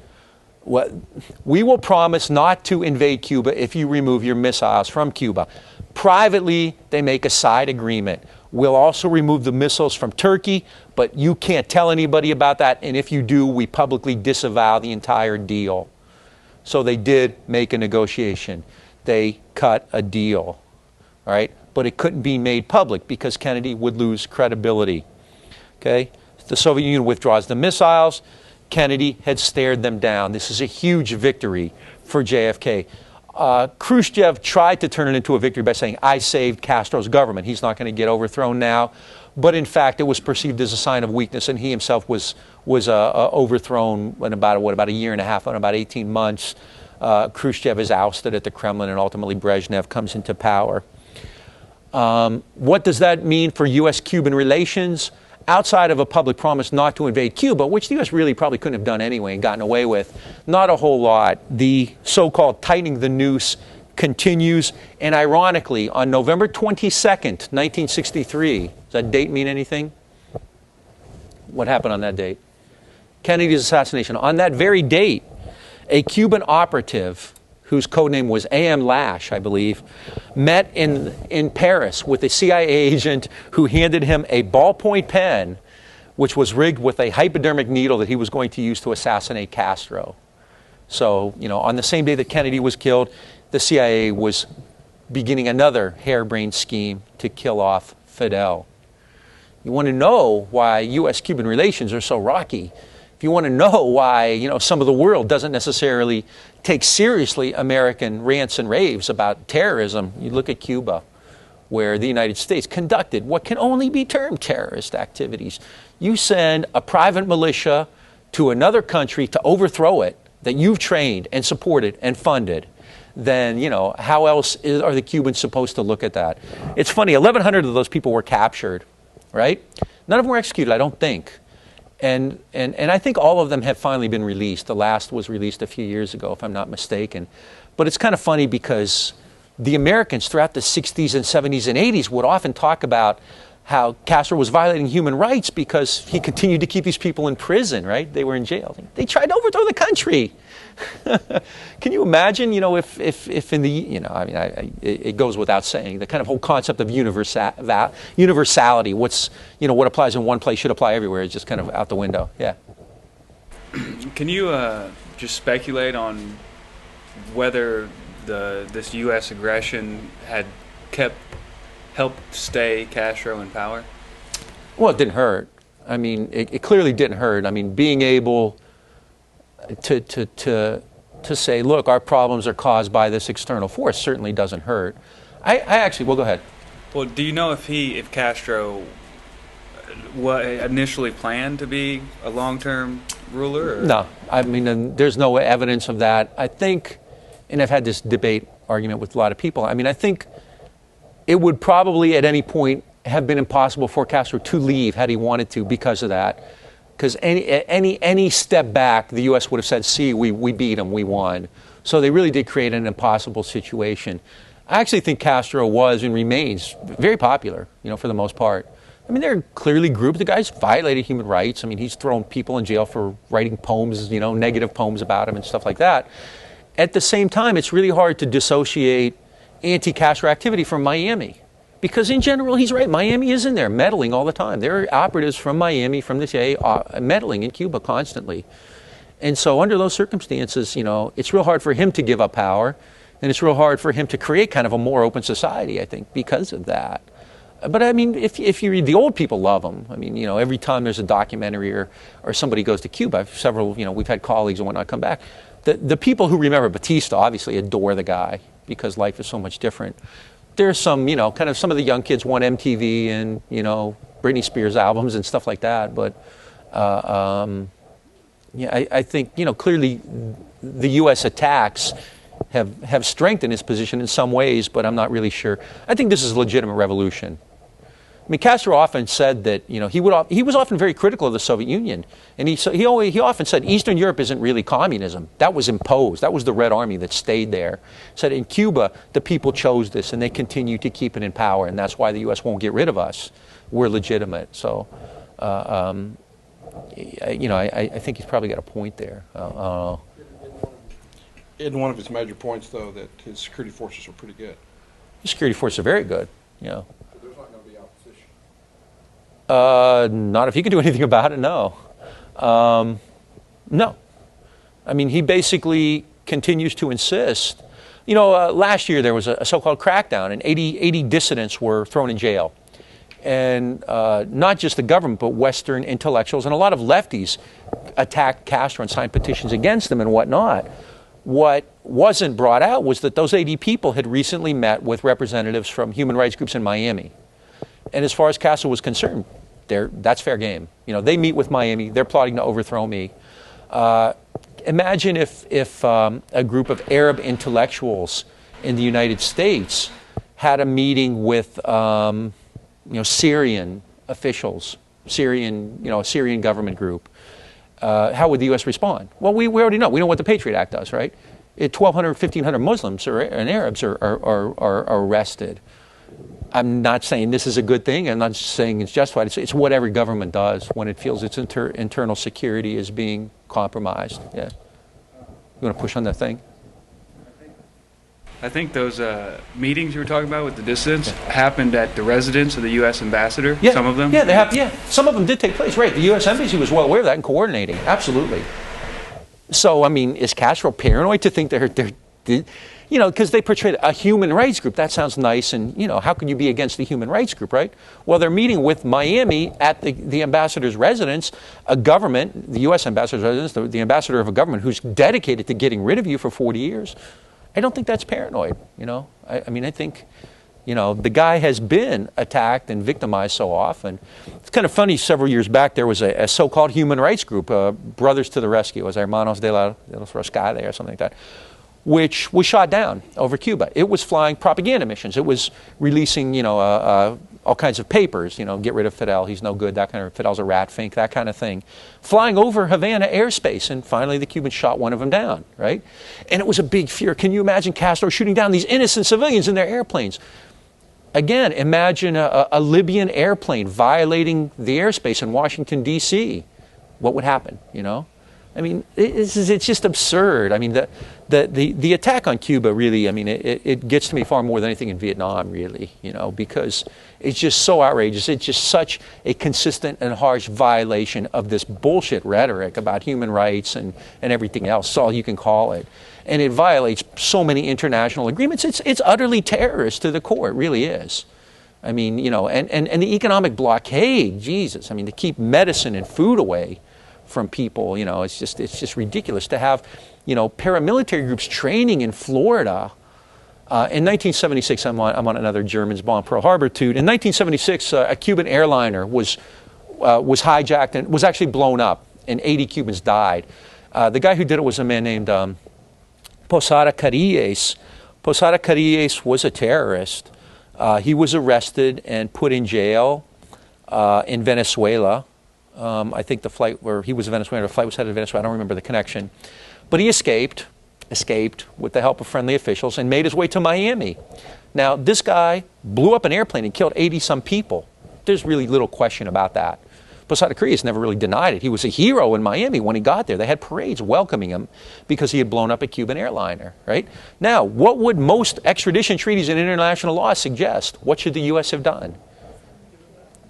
We will promise not to invade Cuba if you remove your missiles from Cuba. Privately, they make a side agreement. We'll also remove the missiles from Turkey, but you can't tell anybody about that. And if you do, we publicly disavow the entire deal. So they did make a negotiation. They cut a deal. All right? But it couldn't be made public because Kennedy would lose credibility. Okay? The Soviet Union withdraws the missiles. Kennedy had stared them down. This is a huge victory for JFK. Khrushchev tried to turn it into a victory by saying, I saved Castro's government. He's not going to get overthrown now. But in fact, it was perceived as a sign of weakness, and he himself was overthrown in about a year and a half, in about 18 months. Khrushchev is ousted at the Kremlin, and ultimately Brezhnev comes into power. What does that mean for U.S.-Cuban relations? Outside of a public promise not to invade Cuba, which the U.S. really probably couldn't have done anyway and gotten away with, not a whole lot. The so-called tightening the noose continues. And ironically, on November 22nd, 1963, does that date mean anything? What happened on that date? Kennedy's assassination. On that very date, a Cuban operative, whose codename was A.M. Lash, I believe, met in Paris with a CIA agent who handed him a ballpoint pen, which was rigged with a hypodermic needle that he was going to use to assassinate Castro. So, on the same day that Kennedy was killed, the CIA was beginning another harebrained scheme to kill off Fidel. You want to know why U.S.-Cuban relations are so rocky? If you want to know why, some of the world doesn't necessarily take seriously American rants and raves about terrorism, you look at Cuba, where the United States conducted what can only be termed terrorist activities. You send a private militia to another country to overthrow it that you've trained and supported and funded, then, how else are the Cubans supposed to look at that? It's funny, 1,100 of those people were captured, right? None of them were executed, I don't think. And I think all of them have finally been released. The last was released a few years ago, if I'm not mistaken. But it's kind of funny because the Americans throughout the 60s and 70s and 80s would often talk about how Castro was violating human rights because he continued to keep these people in prison, right? They were in jail. They tried to overthrow the country. Can you imagine, if in the, it goes without saying, the kind of whole concept of universality, what applies in one place should apply everywhere, is just kind of out the window. Yeah. Can you just speculate on whether this U.S. aggression had helped stay Castro in power? Well, it didn't hurt. I mean, it clearly didn't hurt. I mean, being able to say, look, our problems are caused by this external force certainly doesn't hurt. I actually, well, go ahead. Well, do you know if Castro initially planned to be a long-term ruler? Or? No, I mean, there's no evidence of that. I think, and I've had this debate argument with a lot of people, I mean, I think it would probably at any point have been impossible for Castro to leave had he wanted to because of that. Because any step back, the U.S. would have said, see, we beat them, we won. So they really did create an impossible situation. I actually think Castro was and remains very popular, for the most part. I mean, they're clearly grouped. The guy's violated human rights. I mean, he's thrown people in jail for writing poems, negative poems about him and stuff like that. At the same time, it's really hard to dissociate anti-Castro activity from Miami. Because in general, he's right. Miami is in there meddling all the time. There are operatives from Miami, from the CIA, meddling in Cuba constantly. And so under those circumstances, it's real hard for him to give up power. And it's real hard for him to create kind of a more open society, I think, because of that. But I mean, if you read, the old people love him. I mean, every time there's a documentary or somebody goes to Cuba, several, we've had colleagues and whatnot come back. The people who remember Batista obviously adore the guy because life is so much different. There's some, kind of some of the young kids want MTV and, Britney Spears albums and stuff like that. But, I think, clearly the U.S. attacks have strengthened his position in some ways, but I'm not really sure. I think this is a legitimate revolution. I mean, Castro often said that, he was often very critical of the Soviet Union. And he often said Eastern Europe isn't really communism. That was imposed. That was the Red Army that stayed there. He said in Cuba, the people chose this and they continue to keep it in power. And that's why the U.S. won't get rid of us. We're legitimate. So, I think he's probably got a point there. In one of his major points, though, that his security forces are pretty good. His security forces are very good, So there's not going to be opposition? Not if he can do anything about it, no. No. I mean, he basically continues to insist. Last year there was a so-called crackdown, and 80 dissidents were thrown in jail. And not just the government, but Western intellectuals and a lot of lefties attacked Castro and signed petitions against him and whatnot. What wasn't brought out was that those 80 people had recently met with representatives from human rights groups in Miami. And as far as Castro was concerned, that's fair game. They meet with Miami. They're plotting to overthrow me. Imagine if a group of Arab intellectuals in the United States had a meeting with Syrian officials, a Syrian government group. How would the U.S. respond? Well, we already know. We know what the Patriot Act does, right? 1,200, 1,500 Muslims and Arabs are arrested. I'm not saying this is a good thing. I'm not saying it's justified. It's what every government does when it feels its internal security is being compromised. Yeah. You want to push on that thing? I think those meetings you were talking about with the dissidents happened at the residence of the U.S. ambassador, some of them? Yeah, they have. Yeah, some of them did take place, right. The U.S. Embassy was well aware of that and coordinating, absolutely. So, I mean, is Castro paranoid to think they're because they portrayed a human rights group. That sounds nice, and, how can you be against the human rights group, right? Well, they're meeting with Miami at the ambassador's residence, a government, the U.S. ambassador's residence, the ambassador of a government who's dedicated to getting rid of you for 40 years. I don't think that's paranoid, I mean, I think, the guy has been attacked and victimized so often. It's kind of funny, several years back, there was a so-called human rights group, Brothers to the Rescue, was Hermanos de los Rescate or something like that, which was shot down over Cuba. It was flying propaganda missions. It was releasing, all kinds of papers, get rid of Fidel, he's no good, that kind of, Fidel's a rat fink, that kind of thing. Flying over Havana airspace, and finally the Cubans shot one of them down, right? And it was a big fear. Can you imagine Castro shooting down these innocent civilians in their airplanes? Again, imagine a Libyan airplane violating the airspace in Washington, D.C. What would happen, you know? I mean, it's just absurd. I mean, the attack on Cuba really, I mean, it gets to me far more than anything in Vietnam, really, you know, because it's just so outrageous. It's just such a consistent and harsh violation of this bullshit rhetoric about human rights and everything else. That's all you can call it. And it violates so many international agreements. It's utterly terrorist to the core. It really is. I mean, you know, and the economic blockade, Jesus, I mean, to keep medicine and food away from people, you know, it's just ridiculous to have, you know, paramilitary groups training in Florida. In 1976, I'm on another Germans bomb Pearl Harbor toot. In 1976, a Cuban airliner was hijacked and was actually blown up, and 80 Cubans died. The guy who did it was a man named Posada Carilles. Posada Carilles was a terrorist. He was arrested and put in jail in Venezuela. I think the flight where he was in Venezuela, the flight was headed to Venezuela. I don't remember the connection. But he escaped with the help of friendly officials and made his way to Miami. Now, this guy blew up an airplane and killed 80-some people. There's really little question about that. Posada Carilles never really denied it. He was a hero in Miami when he got there. They had parades welcoming him because he had blown up a Cuban airliner, right? Now, what would most extradition treaties and international law suggest? What should the U.S. have done?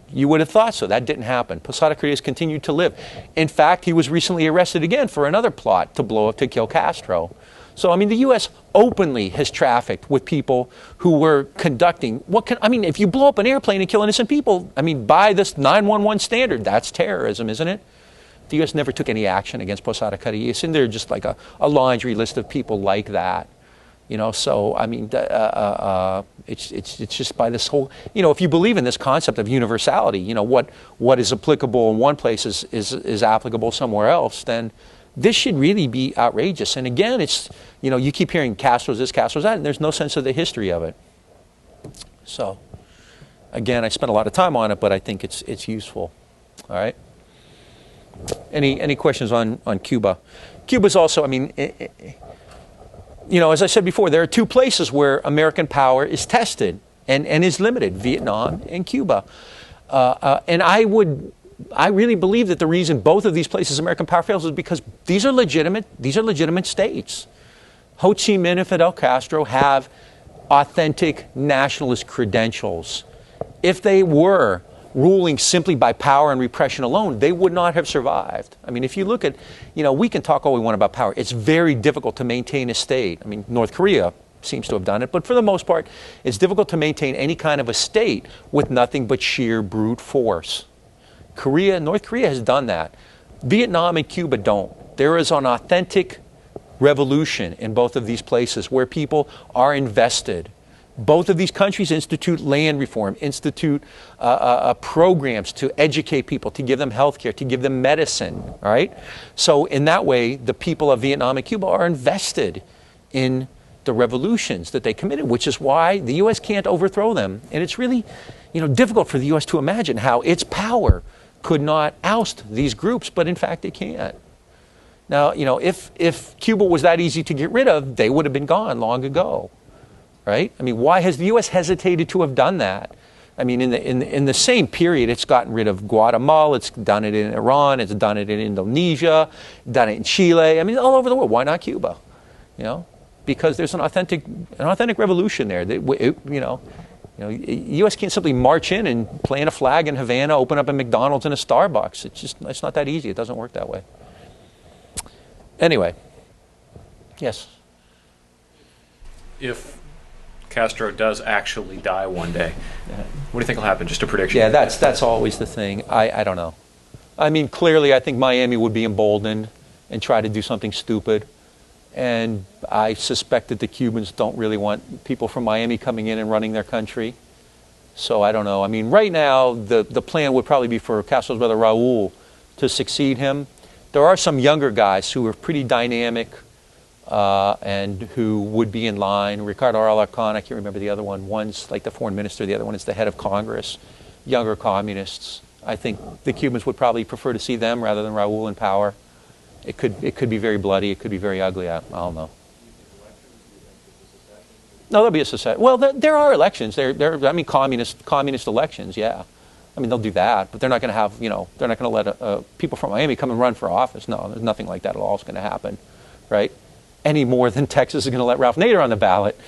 You would have thought so. That didn't happen. Posada Carilles continued to live. In fact, he was recently arrested again for another plot to kill Castro. So, I mean, the U.S. openly has trafficked with people who were conducting, if you blow up an airplane and kill innocent people, I mean, by this 911 standard, that's terrorism, isn't it? The U.S. never took any action against Posada Carilles, and they're just like a laundry list of people like that. You know, so, I mean, it's just by this whole, you know, if you believe in this concept of universality, you know, what is applicable in one place is applicable somewhere else, then this should really be outrageous. And again, it's, you know, you keep hearing Castro's this, Castro's that, and there's no sense of the history of it. So, again, I spent a lot of time on it, but I think it's useful. All right? Any questions on Cuba? Cuba's also, I mean, you know, as I said before, there are two places where American power is tested and is limited, Vietnam and Cuba. And I really believe that the reason both of these places American power fails is because these are legitimate states. Ho Chi Minh and Fidel Castro have authentic nationalist credentials. If they were ruling simply by power and repression alone, they would not have survived. I mean, if you look at, you know, we can talk all we want about power. It's very difficult to maintain a state. I mean, North Korea seems to have done it, but for the most part, it's difficult to maintain any kind of a state with nothing but sheer brute force. North Korea has done that. Vietnam and Cuba don't. There is an authentic revolution in both of these places where people are invested. Both of these countries institute land reform, institute programs to educate people, to give them health care, to give them medicine, all right? So in that way, the people of Vietnam and Cuba are invested in the revolutions that they committed, which is why the U.S. can't overthrow them. And it's really, you know, difficult for the U.S. to imagine how its power could not oust these groups, but in fact it can't. Now, you know, if Cuba was that easy to get rid of, they would have been gone long ago. Right? I mean, why has the U.S. hesitated to have done that? I mean, in the same period, it's gotten rid of Guatemala, it's done it in Iran, it's done it in Indonesia, done it in Chile. I mean, all over the world. Why not Cuba? You know, because there's an authentic revolution there. U.S. can't simply march in and plant a flag in Havana, open up a McDonald's and a Starbucks. It's not that easy. It doesn't work that way. Anyway, yes. If Castro does actually die one day, what do you think will happen? Just a prediction. Yeah, that's always the thing. I don't know. I mean, clearly, I think Miami would be emboldened and try to do something stupid. And I suspect that the Cubans don't really want people from Miami coming in and running their country. So I don't know. I mean, right now, the plan would probably be for Castro's brother Raul to succeed him. There are some younger guys who are pretty dynamic and who would be in line. Ricardo Alarcón, I can't remember the other one. One's like the foreign minister, the other one is the head of Congress. Younger communists. I think the Cubans would probably prefer to see them rather than Raul in power. It could be very bloody. It could be very ugly. I don't know. No, there'll be a secession. Well, there are elections. I mean, communist elections. Yeah, I mean, they'll do that, but they're not going to have, they're not going to let people from Miami come and run for office. No, there's nothing like that at all is going to happen, right? Any more than Texas is going to let Ralph Nader on the ballot.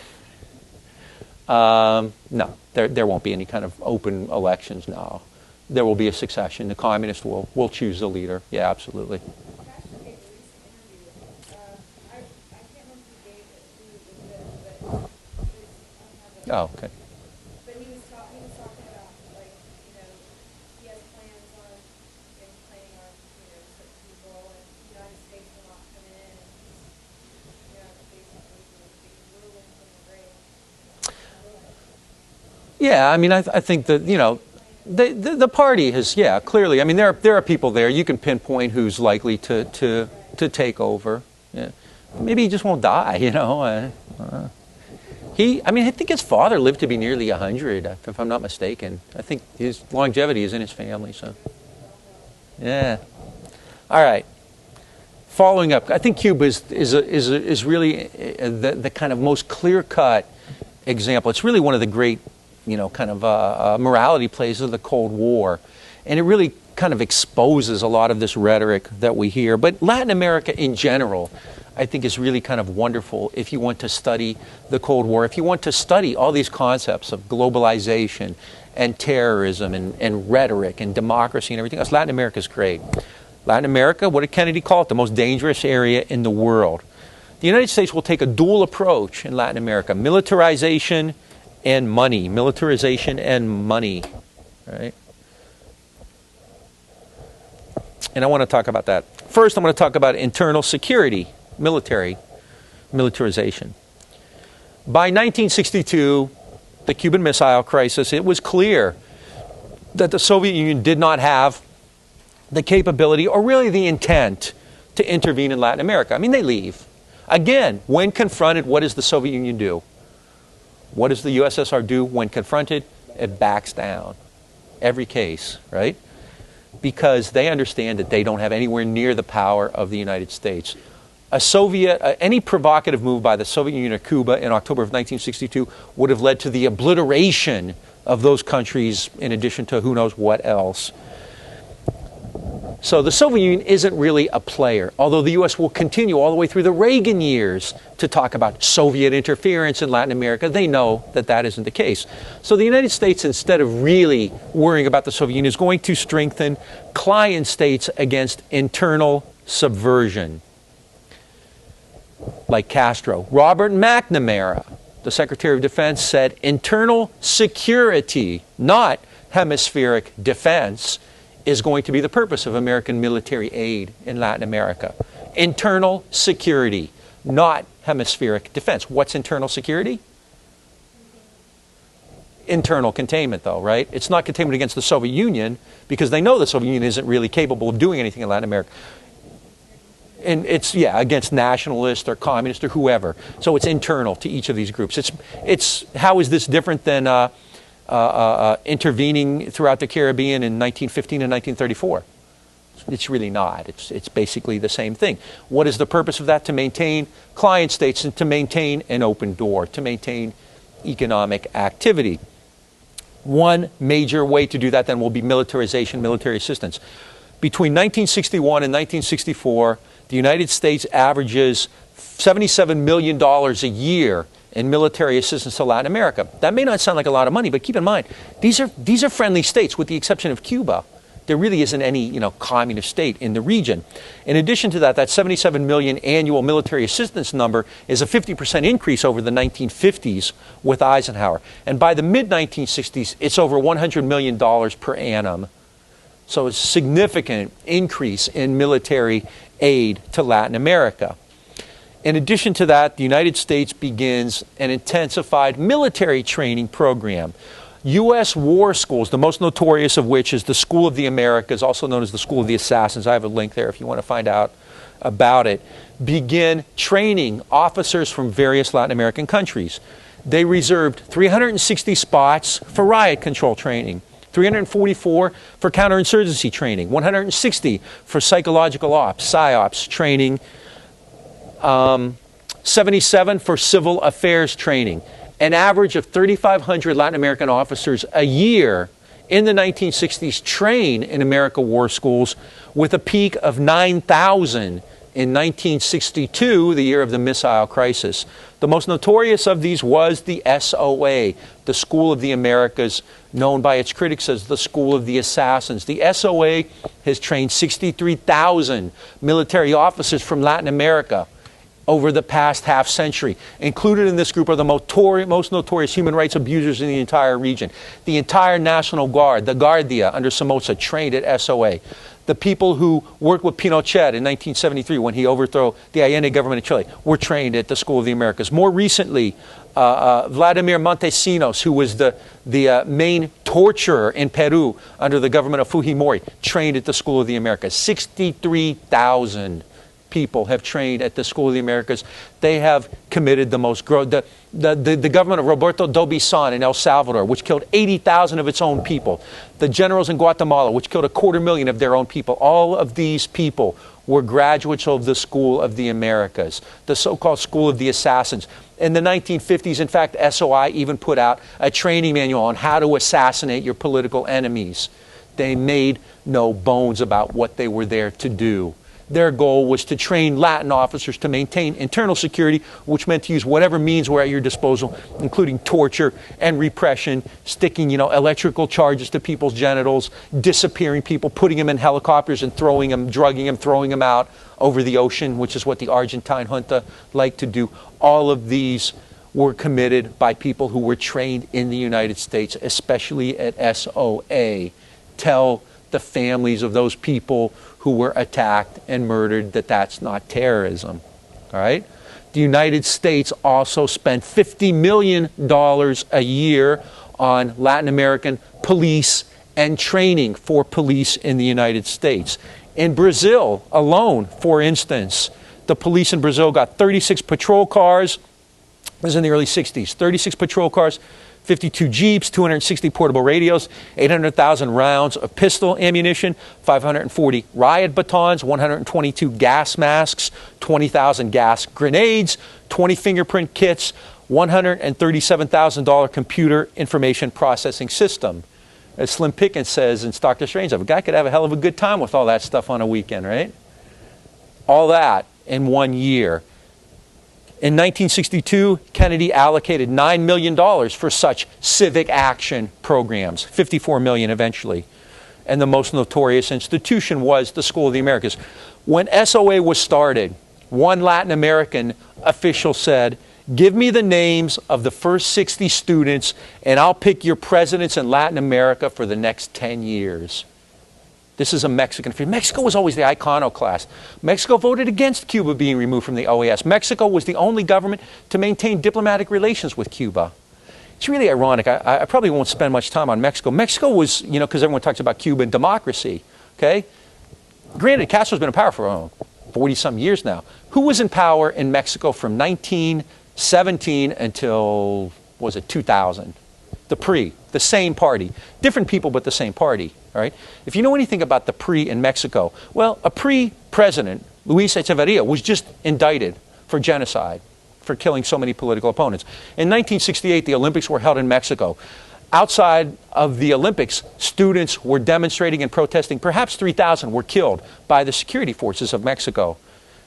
No, there won't be any kind of open elections. No, there will be a succession. The communists will choose the leader. Yeah, absolutely. Castro gave a recent interview. I can't remember who gave it, who it was with, but I don't have Oh, okay. But he was talking about, like, he has plans on implanting on, certain people, and the United States will not come in, and basically ruling from the grave. Yeah, I mean, I think that, the party has, clearly. I mean, there are people there. You can pinpoint who's likely to take over. Yeah. Maybe he just won't die, I think his father lived to be nearly 100, if I'm not mistaken. I think his longevity is in his family, so. Yeah. All right. Following up, I think Cuba is really the kind of most clear-cut example. It's really one of the great, morality plays of the Cold War. And it really kind of exposes a lot of this rhetoric that we hear. But Latin America in general, I think, is really kind of wonderful if you want to study the Cold War, if you want to study all these concepts of globalization and terrorism and rhetoric and democracy and everything else. Latin America is great. Latin America, what did Kennedy call it? The most dangerous area in the world. The United States will take a dual approach in Latin America: militarization and money. Militarization and money, right? And I want to talk about that. First, I'm going to talk about internal security, militarization. By 1962, the Cuban Missile Crisis, it was clear that the Soviet Union did not have the capability or really the intent to intervene in Latin America. I mean, they leave. Again, when confronted, what does the Soviet Union do? What does the USSR do when confronted? It backs down. Every case, right? Because they understand that they don't have anywhere near the power of the United States. Any provocative move by the Soviet Union or Cuba in October of 1962 would have led to the obliteration of those countries, in addition to who knows what else. So the Soviet Union isn't really a player, although the U.S. will continue all the way through the Reagan years to talk about Soviet interference in Latin America. They know that that isn't the case. So the United States, instead of really worrying about the Soviet Union, is going to strengthen client states against internal subversion, like Castro. Robert McNamara, the Secretary of Defense, said internal security, not hemispheric defense, is going to be the purpose of American military aid in Latin America. Internal security, not hemispheric defense. What's internal security? Internal containment, though, right? It's not containment against the Soviet Union, because they know the Soviet Union isn't really capable of doing anything in Latin America. And it's, against nationalists or communists or whoever. So it's internal to each of these groups. It's how is this different than intervening throughout the Caribbean in 1915 and 1934? It's really not. It's basically the same thing. What is the purpose of that? To maintain client states and to maintain an open door, to maintain economic activity. One major way to do that then will be militarization, military assistance. Between 1961 and 1964, the United States averages $77 million a year in military assistance to Latin America. That may not sound like a lot of money, but keep in mind, these are friendly states, with the exception of Cuba. There really isn't any, communist state in the region. In addition to that, that 77 million annual military assistance number is a 50% increase over the 1950s with Eisenhower. And by the mid-1960s, it's over $100 million per annum. So it's a significant increase in military aid to Latin America. In addition to that, the United States begins an intensified military training program. U.S. war schools, the most notorious of which is the School of the Americas, also known as the School of the Assassins. I have a link there if you want to find out about it. Begin training officers from various Latin American countries. They reserved 360 spots for riot control training, 344 for counterinsurgency training, 160 for psychological ops, PSYOPs training, 77 for civil affairs training. an average of 3,500 Latin American officers a year in the 1960s trained in American war schools, with a peak of 9,000 in 1962, the year of the missile crisis. The most notorious of these was the SOA, the School of the Americas, known by its critics as the School of the Assassins. The SOA has trained 63,000 military officers from Latin America over the past half century. Included in this group are the most notorious human rights abusers in the entire region. The entire National Guard, the Guardia under Somoza, trained at SOA. The people who worked with Pinochet in 1973 when he overthrew the Allende government in Chile were trained at the School of the Americas. More recently, Vladimir Montesinos, who was the main torturer in Peru under the government of Fujimori, trained at the School of the Americas. 63,000 people have trained at the School of the Americas. They have committed the most the government of Roberto Dobizon in El Salvador, which killed 80,000 of its own people. The generals in Guatemala, which killed 250,000 of their own people. All of these people were graduates of the School of the Americas, the so-called School of the Assassins. In the 1950s, in fact, SOI even put out a training manual on how to assassinate your political enemies. They made no bones about what they were there to do. Their goal was to train Latin officers to maintain internal security, which meant to use whatever means were at your disposal, including torture and repression, sticking, electrical charges to people's genitals, disappearing people, putting them in helicopters and throwing them, drugging them, throwing them out over the ocean, which is what the Argentine junta liked to do. All of these were committed by people who were trained in the United States, especially at SOA. Tell the families of those people who were attacked and murdered that that's not terrorism. All right? The United States also spent $50 million a year on Latin American police and training for police in the United States. In Brazil alone, for instance, the police in Brazil got 36 patrol cars. This was in the early 60s. 36 patrol cars, 52 jeeps, 260 portable radios, 800,000 rounds of pistol ammunition, 540 riot batons, 122 gas masks, 20,000 gas grenades, 20 fingerprint kits, $137,000 computer information processing system. As Slim Pickens says in Dr. Strange, a guy could have a hell of a good time with all that stuff on a weekend, right? All that in 1 year. In 1962, Kennedy allocated $9 million for such civic action programs, $54 million eventually. And the most notorious institution was the School of the Americas. When SOA was started, one Latin American official said, "Give me the names of the first 60 students and I'll pick your presidents in Latin America for the next 10 years. This is a Mexican official. Mexico was always the iconoclast. Mexico voted against Cuba being removed from the OAS. Mexico was the only government to maintain diplomatic relations with Cuba. It's really ironic. I probably won't spend much time on Mexico. Mexico was, because everyone talks about Cuban democracy, okay? Granted, Castro's been in power for 40-some years now. Who was in power in Mexico from 1917 until, 2000? The PRI, the same party. Different people, but the same party. All right? If you know anything about the PRI in Mexico, well, a PRI president, Luis Echeverria, was just indicted for genocide, for killing so many political opponents. In 1968, the Olympics were held in Mexico. Outside of the Olympics, students were demonstrating and protesting. Perhaps 3,000 were killed by the security forces of Mexico.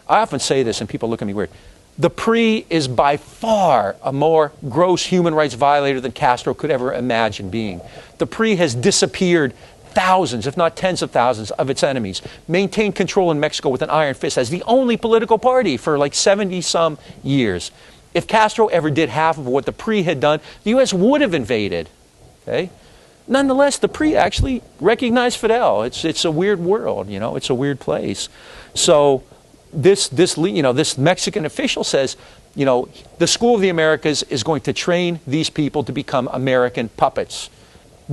I often say this and people look at me weird. The PRI is by far a more gross human rights violator than Castro could ever imagine being. The PRI has disappeared thousands, if not tens of thousands, of its enemies, maintained control in Mexico with an iron fist as the only political party for like 70-some years. If Castro ever did half of what the PRI had done, the U.S. would have invaded. Okay? Nonetheless, the PRI actually recognized Fidel. It's a weird world, it's a weird place. So this Mexican official says, the School of the Americas is going to train these people to become American puppets.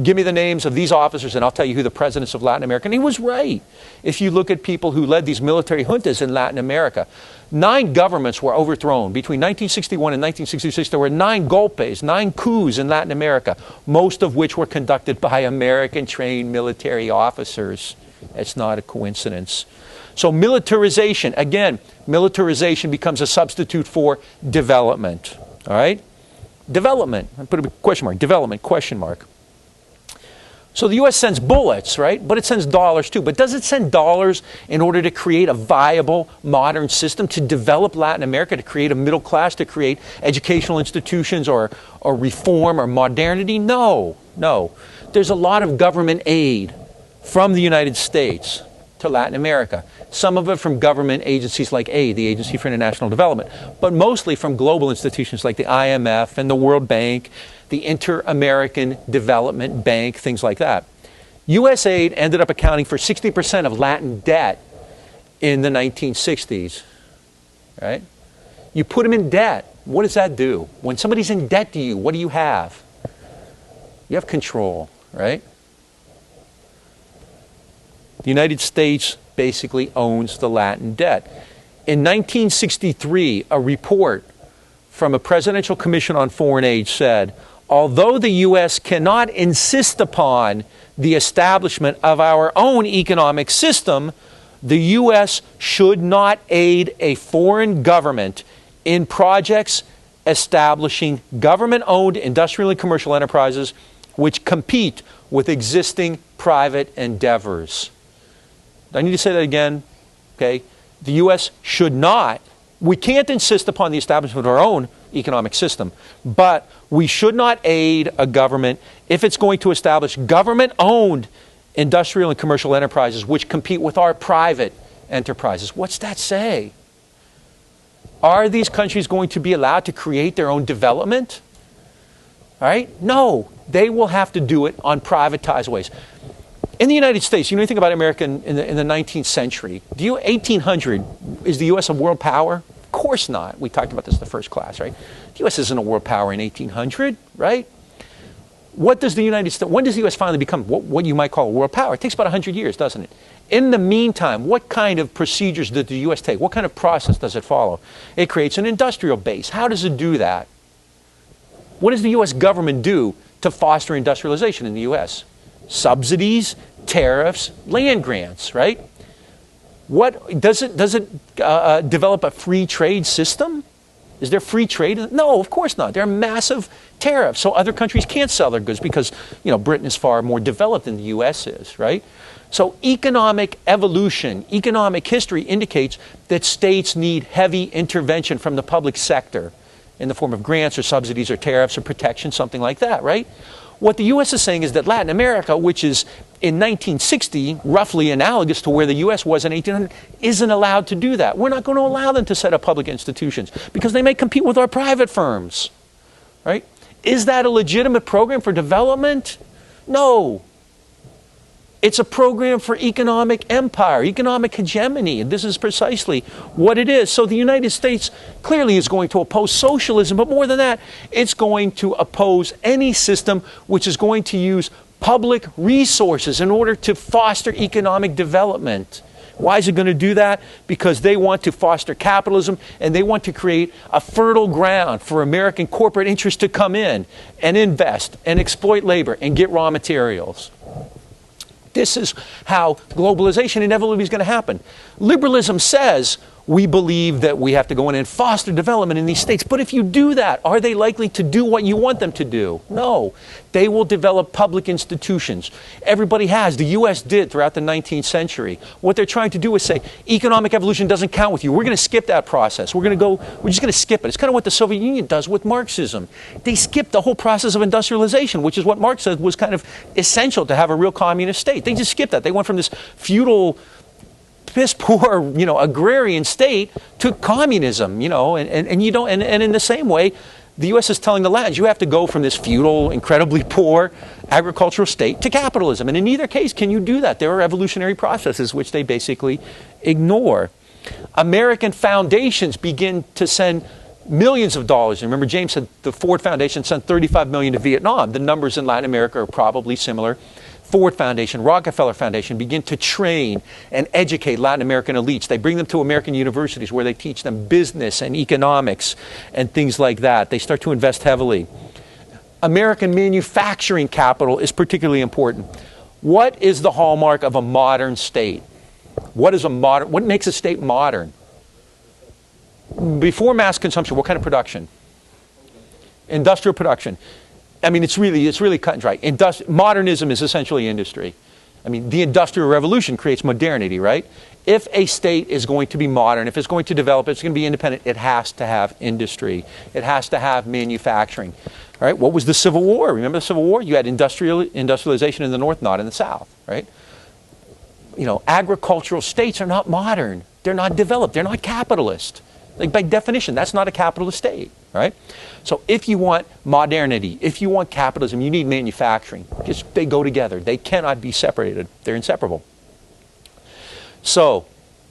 Give me the names of these officers and I'll tell you who the presidents of Latin America. And he was right. If you look at people who led these military juntas in Latin America, 9 governments were overthrown. Between 1961 and 1966, there were 9 golpes, 9 coups in Latin America, most of which were conducted by American-trained military officers. It's not a coincidence. So militarization, again, militarization becomes a substitute for development. All right? development. I put a question mark, development, question mark. So the U.S. sends bullets, right? But it sends dollars too. But does it send dollars in order to create a viable, modern system, to develop Latin America, to create a middle class, to create educational institutions or reform or modernity? No, no. There's a lot of government aid from the United States to Latin America. Some of it from government agencies like AID, the Agency for International Development, but mostly from global institutions like the IMF and the World Bank, the Inter-American Development Bank, things like that. U.S. aid ended up accounting for 60% of Latin debt in the 1960s, right? You put them in debt. What does that do? When somebody's in debt to you, what do you have? You have control, right? The United States basically owns the Latin debt. In 1963, a report from a Presidential Commission on Foreign Aid said, although the U.S. cannot insist upon the establishment of our own economic system, the U.S. should not aid a foreign government in projects establishing government-owned industrial and commercial enterprises which compete with existing private endeavors. I need to say that again, okay? The U.S. should not, we can't insist upon the establishment of our own economic system, but we should not aid a government if it's going to establish government-owned industrial and commercial enterprises which compete with our private enterprises. What's that say? Are these countries going to be allowed to create their own development? All right? No, they will have to do it on privatized ways. In the United States, you know anything about America in the 19th century? 1800, is the U.S. a world power? Of course not. We talked about this in the first class, right? The U.S. isn't a world power in 1800, right? What does the United States, when does the U.S. finally become what you might call a world power? It takes about 100 years, doesn't it? In the meantime, what kind of procedures does the U.S. take? What kind of process does it follow? It creates an industrial base. How does it do that? What does the U.S. government do to foster industrialization in the U.S.? Subsidies, tariffs, land grants, right? What does it develop a free trade system? Is there free trade? No, of course not. There are massive tariffs, so other countries can't sell their goods because, you know, Britain is far more developed than the U.S. is, right? So economic evolution, economic history indicates that states need heavy intervention from the public sector in the form of grants or subsidies or tariffs or protection, something like that, right? What the U.S. is saying is that Latin America, which is in 1960 roughly analogous to where the U.S. was in 1800, isn't allowed to do that. We're not going to allow them to set up public institutions because they may compete with our private firms, right? Is that a legitimate program for development? No. It's a program for economic empire, economic hegemony, and this is precisely what it is. So the United States clearly is going to oppose socialism, but more than that, it's going to oppose any system which is going to use public resources in order to foster economic development. Why is it going to do that? Because they want to foster capitalism and they want to create a fertile ground for American corporate interests to come in and invest and exploit labor and get raw materials. This is how globalization inevitably is going to happen. Liberalism says we believe that we have to go in and foster development in these states. But if you do that, are they likely to do what you want them to do? No. They will develop public institutions. Everybody has. The U.S. did throughout the 19th century. What they're trying to do is say, economic evolution doesn't count with you. We're going to skip that process. We're just going to skip it. It's kind of what the Soviet Union does with Marxism. They skipped the whole process of industrialization, which is what Marx said was kind of essential to have a real communist state. They just skipped that. They went from this feudal, piss poor, agrarian state to communism, and you don't, and in the same way, the U.S. is telling the Latins, you have to go from this feudal, incredibly poor agricultural state to capitalism. And in neither case can you do that. There are evolutionary processes which they basically ignore. American foundations begin to send millions of dollars. And remember, James said the Ford Foundation sent $35 million to Vietnam. The numbers in Latin America are probably similar. Ford Foundation, Rockefeller Foundation begin to train and educate Latin American elites. They bring them to American universities where they teach them business and economics and things like that. They start to invest heavily. American manufacturing capital is particularly important. What is the hallmark of a modern state? What makes a state modern? Before mass consumption, what kind of production? Industrial production. I mean, it's really cut and dry. Modernism is essentially industry. I mean, the Industrial Revolution creates modernity, right? If a state is going to be modern, if it's going to develop, it's going to be independent, it has to have industry. It has to have manufacturing. All right? What was the Civil War? Remember the Civil War? You had industrialization in the North, not in the South, right? You know, agricultural states are not modern. They're not developed. They're not capitalist. Like, by definition, that's not a capitalist state, right? So if you want modernity, if you want capitalism, you need manufacturing. They go together. They cannot be separated. They're inseparable. So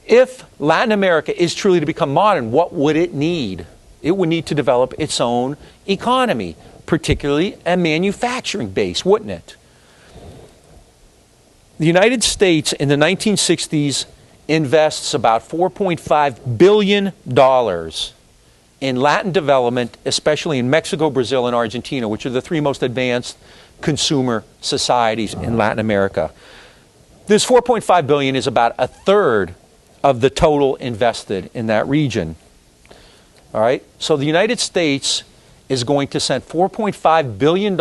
if Latin America is truly to become modern, what would it need? It would need to develop its own economy, particularly a manufacturing base, wouldn't it? The United States in the 1960s invests about $4.5 billion in Latin development, especially in Mexico, Brazil, and Argentina, which are the three most advanced consumer societies in Latin America. This $4.5 billion is about a third of the total invested in that region. All right? So the United States is going to send $4.5 billion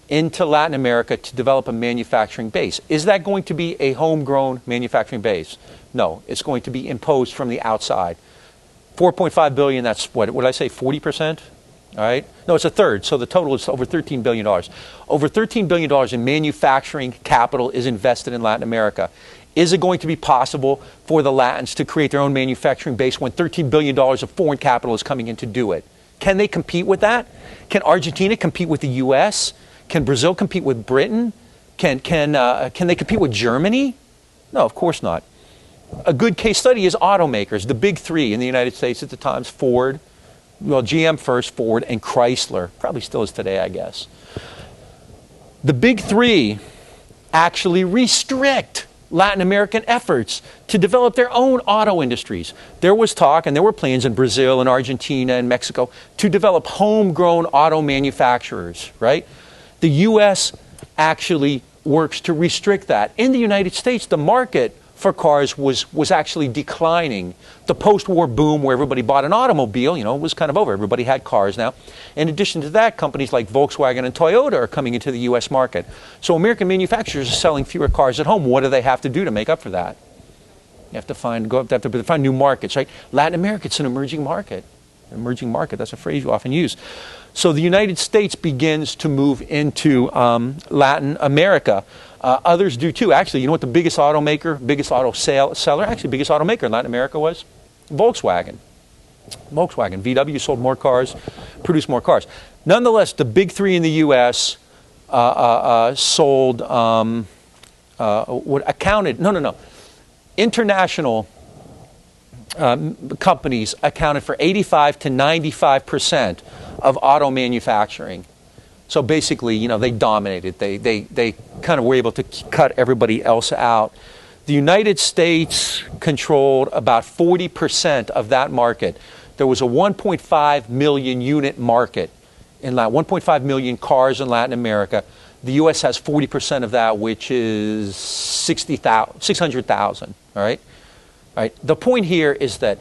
into Latin America to develop a manufacturing base. Is that going to be a homegrown manufacturing base? No, it's going to be imposed from the outside. 4.5 billion, that's what did I say, 40%? All right? No, it's a third, so the total is over $13 billion. Over $13 billion in manufacturing capital is invested in Latin America. Is it going to be possible for the Latins to create their own manufacturing base when $13 billion of foreign capital is coming in to do it? Can they compete with that? Can Argentina compete with the US? Can Brazil compete with Britain? Can they compete with Germany? No, of course not. A good case study is automakers. The big three in the United States at the time is Ford, well, GM first, Ford, and Chrysler. Probably still is today, I guess. The big three actually restrict Latin American efforts to develop their own auto industries. There was talk and there were plans in Brazil and Argentina and Mexico to develop homegrown auto manufacturers, right? The U.S. actually works to restrict that. In the United States, the market for cars was actually declining. The post-war boom where everybody bought an automobile, was kind of over. Everybody had cars now. In addition to that, companies like Volkswagen and Toyota are coming into the U.S. market. So American manufacturers are selling fewer cars at home. What do they have to do to make up for that? You have to find new markets, right? Latin America, it's an emerging market. Emerging market, that's a phrase you often use. So the United States begins to move into Latin America. Others do too. Actually, you know what the biggest automaker, biggest auto seller, actually biggest automaker in Latin America was? Volkswagen. VW sold more cars, produced more cars. Nonetheless, the big three in the U.S. sold, international companies accounted for 85 to 95% of auto manufacturing. So basically, they dominated. They kind of were able to cut everybody else out. The United States controlled about 40% of that market. There was a 1.5 million unit market in 1.5 million cars in Latin America. The U.S. has 40% of that, which is 600,000. All right? All right. The point here is that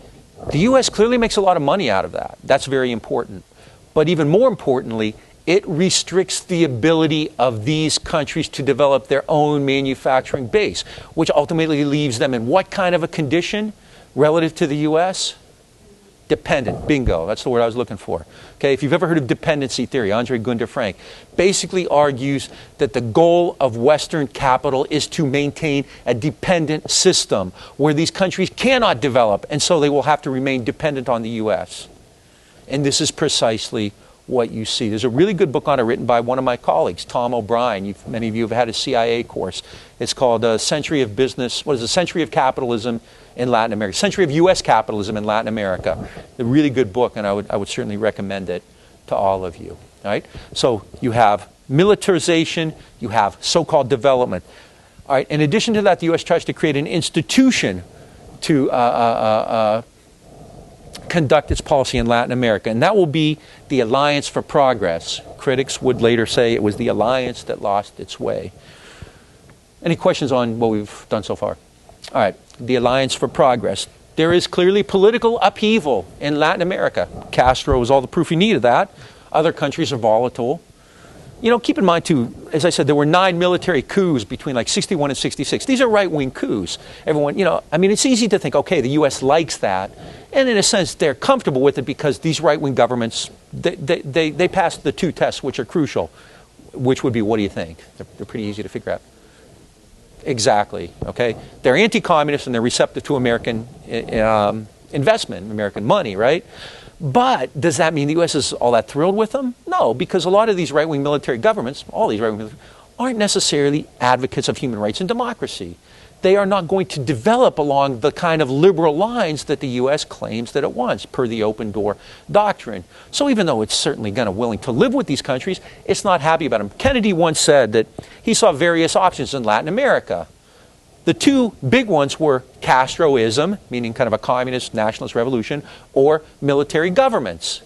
the U.S. clearly makes a lot of money out of that. That's very important. But even more importantly, it restricts the ability of these countries to develop their own manufacturing base, which ultimately leaves them in what kind of a condition relative to the U.S.? Dependent. Bingo. That's the word I was looking for. Okay, if you've ever heard of dependency theory, Andre Gunder Frank basically argues that the goal of Western capital is to maintain a dependent system where these countries cannot develop, and so they will have to remain dependent on the U.S. And this is precisely what you see. There's a really good book on it written by one of my colleagues, Tom O'Brien. Many of you have had a CIA course. It's called Century of Business. What is it? Century of Capitalism in Latin America. Century of U.S. Capitalism in Latin America. A really good book, and I would certainly recommend it to all of you. All right? So you have militarization. You have so-called development. All right. In addition to that, the U.S. tries to create an institution to conduct its policy in Latin America, and that will be the Alliance for Progress. Critics would later say it was the alliance that lost its way. Any questions on what we've done so far? All right, the Alliance for Progress. There is clearly political upheaval in Latin America. Castro was all the proof you need of that. Other countries are volatile. You know, keep in mind too, as I said, there were 9 military coups between like 61 and 66. These are right-wing coups. Everyone, you know, I mean, it's easy to think, okay, the U.S. likes that. And in a sense, they're comfortable with it because these right-wing governments, they passed the 2 tests which are crucial, which would be, what do you think? They're pretty easy to figure out. Exactly, okay? They're anti-communist and they're receptive to American investment, American money, right? But does that mean the U.S. is all that thrilled with them? No, because a lot of these right-wing military governments, all these right-wing military, aren't necessarily advocates of human rights and democracy. They are not going to develop along the kind of liberal lines that the U.S. claims that it wants, per the open door doctrine. So even though it's certainly going to willing to live with these countries, it's not happy about them. Kennedy once said that he saw various options in Latin America. The 2 big ones were Castroism, meaning kind of a communist nationalist revolution, or military governments.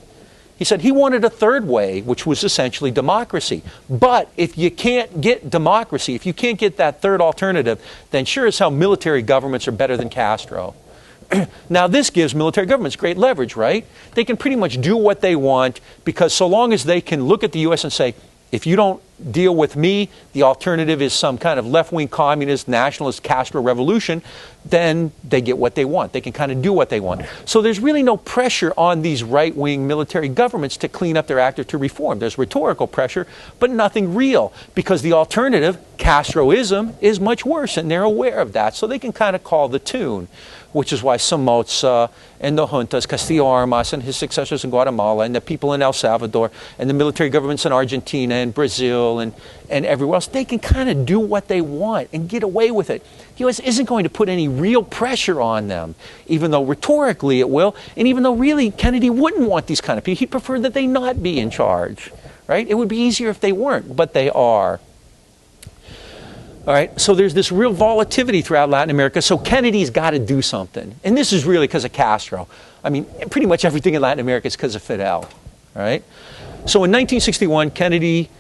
He said he wanted a third way, which was essentially democracy. But if you can't get democracy, if you can't get that third alternative, then sure as hell military governments are better than Castro. Now this gives military governments great leverage, right? They can pretty much do what they want because so long as they can look at the U.S. and say, if you don't deal with me, the alternative is some kind of left-wing communist, nationalist Castro revolution, then they get what they want. They can kind of do what they want. So there's really no pressure on these right-wing military governments to clean up their act or to reform. There's rhetorical pressure, but nothing real, because the alternative, Castroism, is much worse, and they're aware of that. So they can kind of call the tune, which is why Somoza and the juntas, Castillo Armas and his successors in Guatemala, and the people in El Salvador, and the military governments in Argentina and Brazil and everywhere else, they can kind of do what they want and get away with it. The U.S. isn't going to put any real pressure on them, even though rhetorically it will, and even though really Kennedy wouldn't want these kind of people. He'd prefer that they not be in charge, right? It would be easier if they weren't, but they are. All right, so there's this real volatility throughout Latin America, so Kennedy's got to do something. And this is really because of Castro. I mean, pretty much everything in Latin America is because of Fidel, all right? So in 1961, Kennedy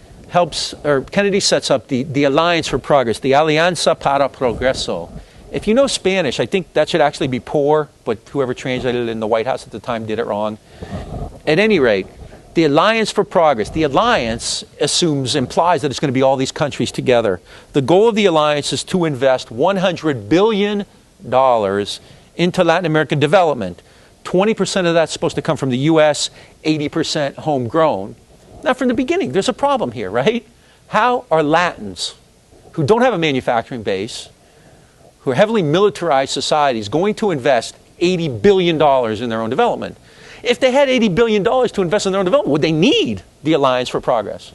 sets up the Alliance for Progress, the Alianza para Progreso. If you know Spanish, I think that should actually be poor, but whoever translated it in the White House at the time did it wrong. At any rate, the Alliance for Progress. The alliance implies that it's going to be all these countries together. The goal of the alliance is to invest $100 billion into Latin American development. 20% of that's supposed to come from the U.S., 80% homegrown. Now, from the beginning, there's a problem here, right? How are Latins, who don't have a manufacturing base, who are heavily militarized societies, going to invest $80 billion in their own development? If they had $80 billion to invest in their own development, would they need the Alliance for Progress?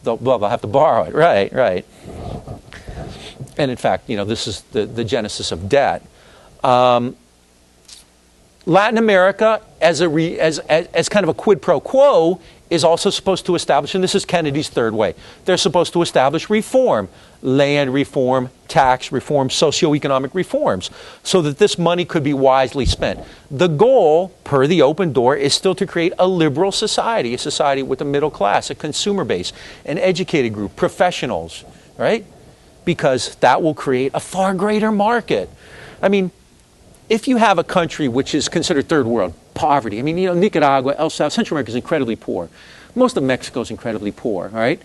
They'll have to borrow it, right. And in fact, you know, this is the genesis of debt. Latin America, as kind of a quid pro quo, is also supposed to establish, and this is Kennedy's third way, they're supposed to establish reform, land reform, tax reform, socioeconomic reforms, so that this money could be wisely spent. The goal, per the open door, is still to create a liberal society, a society with a middle class, a consumer base, an educated group, professionals, right? Because that will create a far greater market. I mean, if you have a country which is considered third world, poverty, I mean, you know, Nicaragua, El Salvador, Central America is incredibly poor. Most of Mexico is incredibly poor, all right?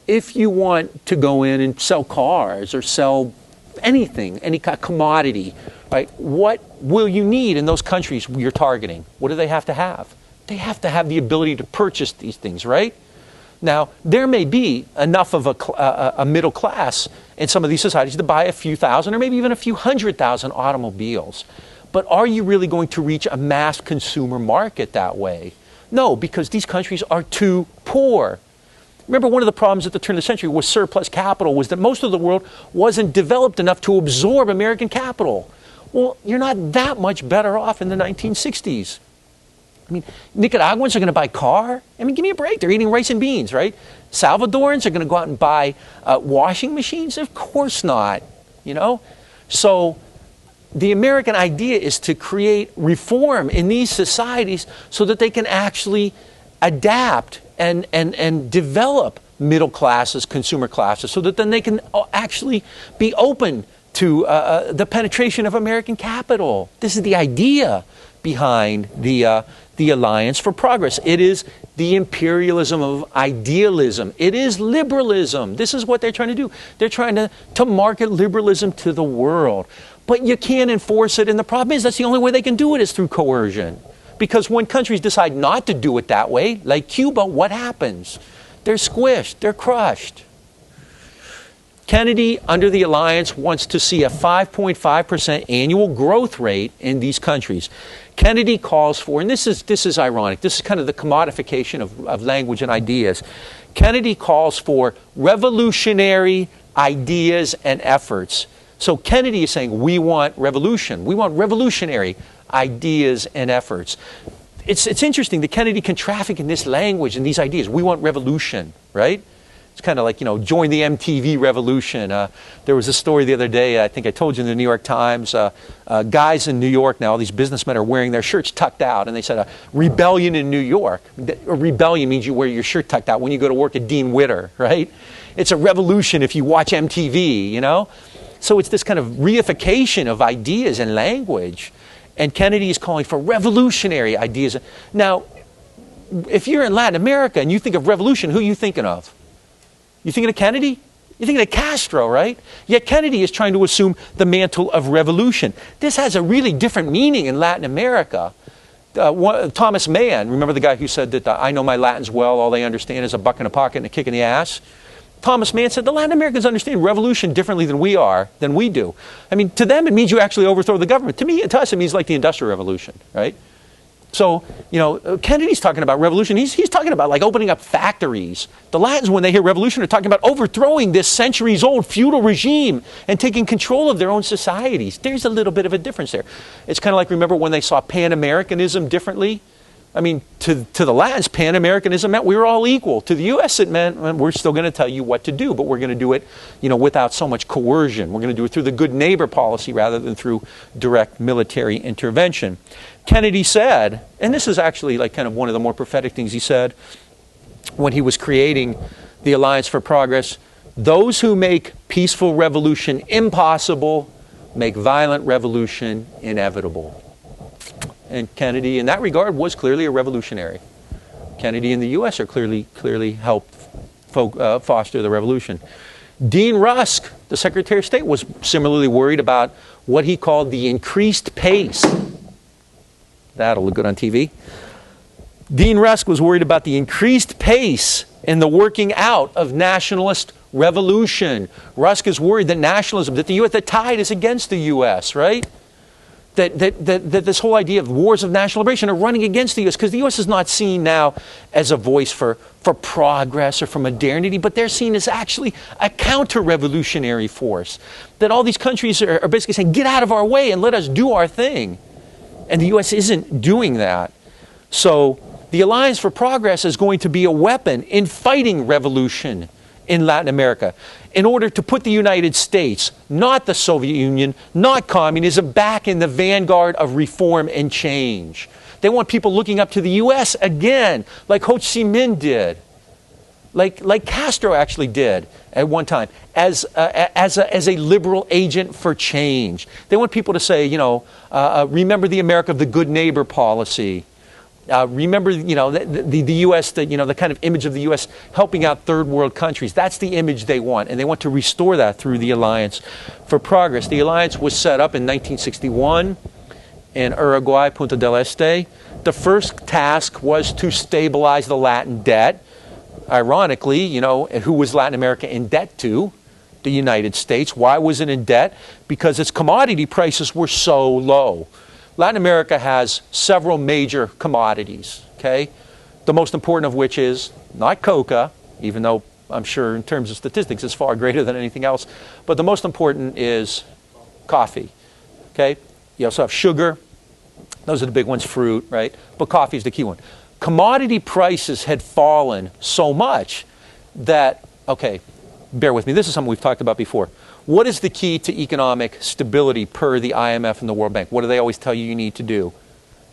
If you want to go in and sell cars or sell anything, any kind of commodity, right, what will you need in those countries you're targeting? What do they have to have? They have to have the ability to purchase these things, right? Now, there may be enough of a middle class in some of these societies to buy a few thousand or maybe even a few 100,000 automobiles. But are you really going to reach a mass consumer market that way? No, because these countries are too poor. Remember, one of the problems at the turn of the century was surplus capital, was that most of the world wasn't developed enough to absorb American capital. Well, you're not that much better off in the 1960s. I mean, Nicaraguans are going to buy a car? I mean, give me a break. They're eating rice and beans, right? Salvadorans are going to go out and buy washing machines? Of course not, you know? So the American idea is to create reform in these societies so that they can actually adapt and develop middle classes, consumer classes, so that then they can actually be open to the penetration of American capital. This is the idea. behind the Alliance for Progress. It is the imperialism of idealism. It is liberalism. This is what they're trying to do. They're trying to market liberalism to the world. But you can't enforce it, and the problem is that's the only way they can do it is through coercion. Because when countries decide not to do it that way, like Cuba, what happens? They're squished, they're crushed. Kennedy, under the alliance, wants to see a 5.5% annual growth rate in these countries. Kennedy calls for, and this is ironic, this is kind of the commodification of language and ideas. Kennedy calls for revolutionary ideas and efforts. So Kennedy is saying, we want revolution. We want revolutionary ideas and efforts. It's interesting that Kennedy can traffic in this language and these ideas. We want revolution, right? It's kind of like, join the MTV revolution. There was a story the other day, I think I told you in the New York Times, guys in New York now, all these businessmen are wearing their shirts tucked out, and they said, rebellion in New York. A rebellion means you wear your shirt tucked out when you go to work at Dean Witter, right? It's a revolution if you watch MTV, So it's this kind of reification of ideas and language. And Kennedy is calling for revolutionary ideas. Now, if you're in Latin America and you think of revolution, who are you thinking of? You thinking of Kennedy? You're thinking of Castro, right? Yet Kennedy is trying to assume the mantle of revolution. This has a really different meaning in Latin America. Thomas Mann, remember the guy who said that I know my Latins well, all they understand is a buck in a pocket and a kick in the ass? Thomas Mann said the Latin Americans understand revolution differently than we do. I mean, to them it means you actually overthrow the government. To us it means like the Industrial Revolution, right? So, Kennedy's talking about revolution. He's talking about like opening up factories. The Latins, when they hear revolution, are talking about overthrowing this centuries-old feudal regime and taking control of their own societies. There's a little bit of a difference there. It's kind of like, remember when they saw Pan-Americanism differently? I mean, to the Latins, Pan-Americanism meant we were all equal. To the U.S., it meant we're still going to tell you what to do, but we're going to do it, without so much coercion. We're going to do it through the good neighbor policy rather than through direct military intervention. Kennedy said, and this is actually like kind of one of the more prophetic things he said when he was creating the Alliance for Progress, those who make peaceful revolution impossible make violent revolution inevitable. And Kennedy, in that regard, was clearly a revolutionary. Kennedy and the U.S. are clearly helped foster the revolution. Dean Rusk, the Secretary of State, was similarly worried about what he called the increased pace. That'll look good on TV. Dean Rusk was worried about the increased pace in the working out of nationalist revolution. Rusk is worried that nationalism, that the U.S., the tide is against the U.S., right? That this whole idea of wars of national liberation are running against the U.S. because the U.S. is not seen now as a voice for progress or for modernity, but they're seen as actually a counter-revolutionary force. That all these countries are basically saying, get out of our way and let us do our thing. And the U.S. isn't doing that. So the Alliance for Progress is going to be a weapon in fighting revolution in Latin America in order to put the United States, not the Soviet Union, not communism, back in the vanguard of reform and change. They want people looking up to the U.S. again, like Ho Chi Minh did, like Castro actually did at one time, as a liberal agent for change. They want people to say, remember the America of the good neighbor policy. Remember, the U.S., the kind of image of the U.S. helping out third world countries. That's the image they want, and they want to restore that through the Alliance for Progress. The Alliance was set up in 1961 in Uruguay, Punta del Este. The first task was to stabilize the Latin debt. Ironically, who was Latin America in debt to? The United States. Why was it in debt? Because its commodity prices were so low. Latin America has several major commodities, okay? The most important of which is not coca, even though I'm sure in terms of statistics it's far greater than anything else, but the most important is coffee, okay? You also have sugar. Those are the big ones, fruit, right? But coffee is the key one. Commodity prices had fallen so much that, okay, bear with me, this is something we've talked about before. What is the key to economic stability per the IMF and the World Bank? What do they always tell you need to do?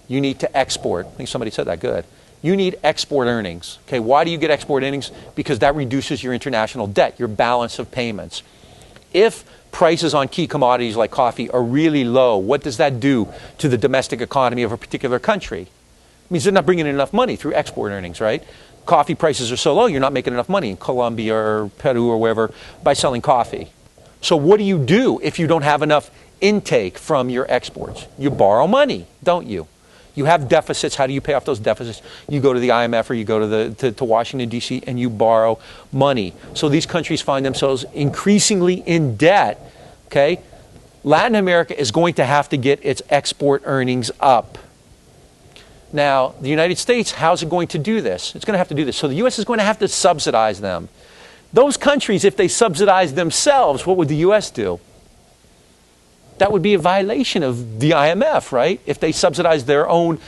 You need to export. I think somebody said that good. You need export earnings. Okay, why do you get export earnings? Because that reduces your international debt, your balance of payments. If prices on key commodities like coffee are really low, what does that do to the domestic economy of a particular country? It means they're not bringing in enough money through export earnings, right? Coffee prices are so low, you're not making enough money in Colombia or Peru or wherever by selling coffee. So what do you do if you don't have enough intake from your exports? You borrow money, don't you? You have deficits. How do you pay off those deficits? You go to the IMF or you go to Washington, D.C., and you borrow money. So these countries find themselves increasingly in debt, okay? Latin America is going to have to get its export earnings up. Now, the United States, how's it going to do this? It's going to have to do this. So the U.S. is going to have to subsidize them. Those countries, if they subsidize themselves, what would the U.S. do? That would be a violation of the IMF, right? If they subsidize their own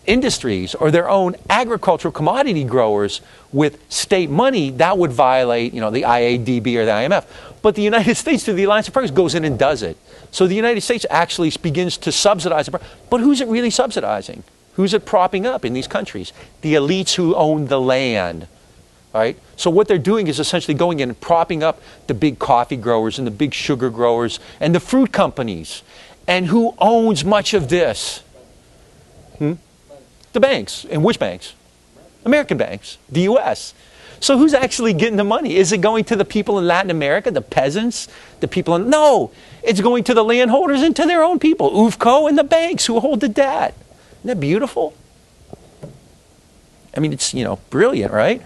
industries or their own agricultural commodity growers with state money, that would violate, the IADB or the IMF. But the United States, through the Alliance of Progress, goes in and does it. So the United States actually begins to subsidize it. But who's it really subsidizing? Who's it propping up in these countries? The elites who own the land. Right? So what they're doing is essentially going in and propping up the big coffee growers and the big sugar growers and the fruit companies. And who owns much of this? The banks. And which banks? American banks. The U.S. So who's actually getting the money? Is it going to the people in Latin America, the peasants, the people in... No! It's going to the landholders and to their own people. UFCO and the banks who hold the debt. Isn't that beautiful? I mean, it's, brilliant, right?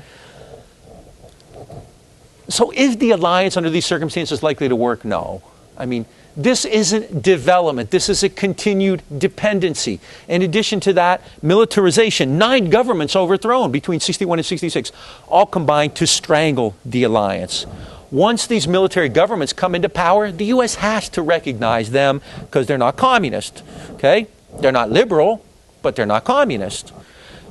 So is the alliance under these circumstances likely to work? No. I mean, this isn't development. This is a continued dependency. In addition to that, militarization. 9 governments overthrown between 61 and 66, all combined to strangle the alliance. Once these military governments come into power, the U.S. has to recognize them because they're not communist. Okay? They're not liberal, but they're not communist.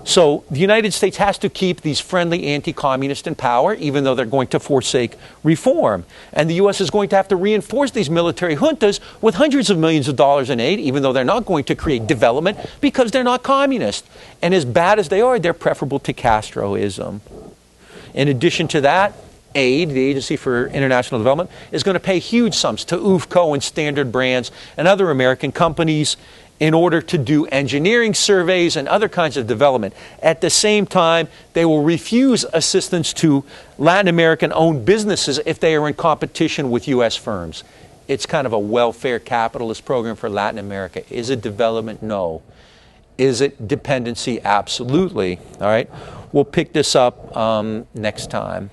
So the United States has to keep these friendly anti-communists in power, even though they're going to forsake reform. And the U.S. is going to have to reinforce these military juntas with hundreds of millions of dollars in aid, even though they're not going to create development because they're not communist. And as bad as they are, they're preferable to Castroism. In addition to that, AID, the Agency for International Development, is going to pay huge sums to UFCO and Standard Brands and other American companies in order to do engineering surveys and other kinds of development. At the same time, they will refuse assistance to Latin American-owned businesses if they are in competition with U.S. firms. It's kind of a welfare capitalist program for Latin America. Is it development? No. Is it dependency? Absolutely. All right. We'll pick this up next time.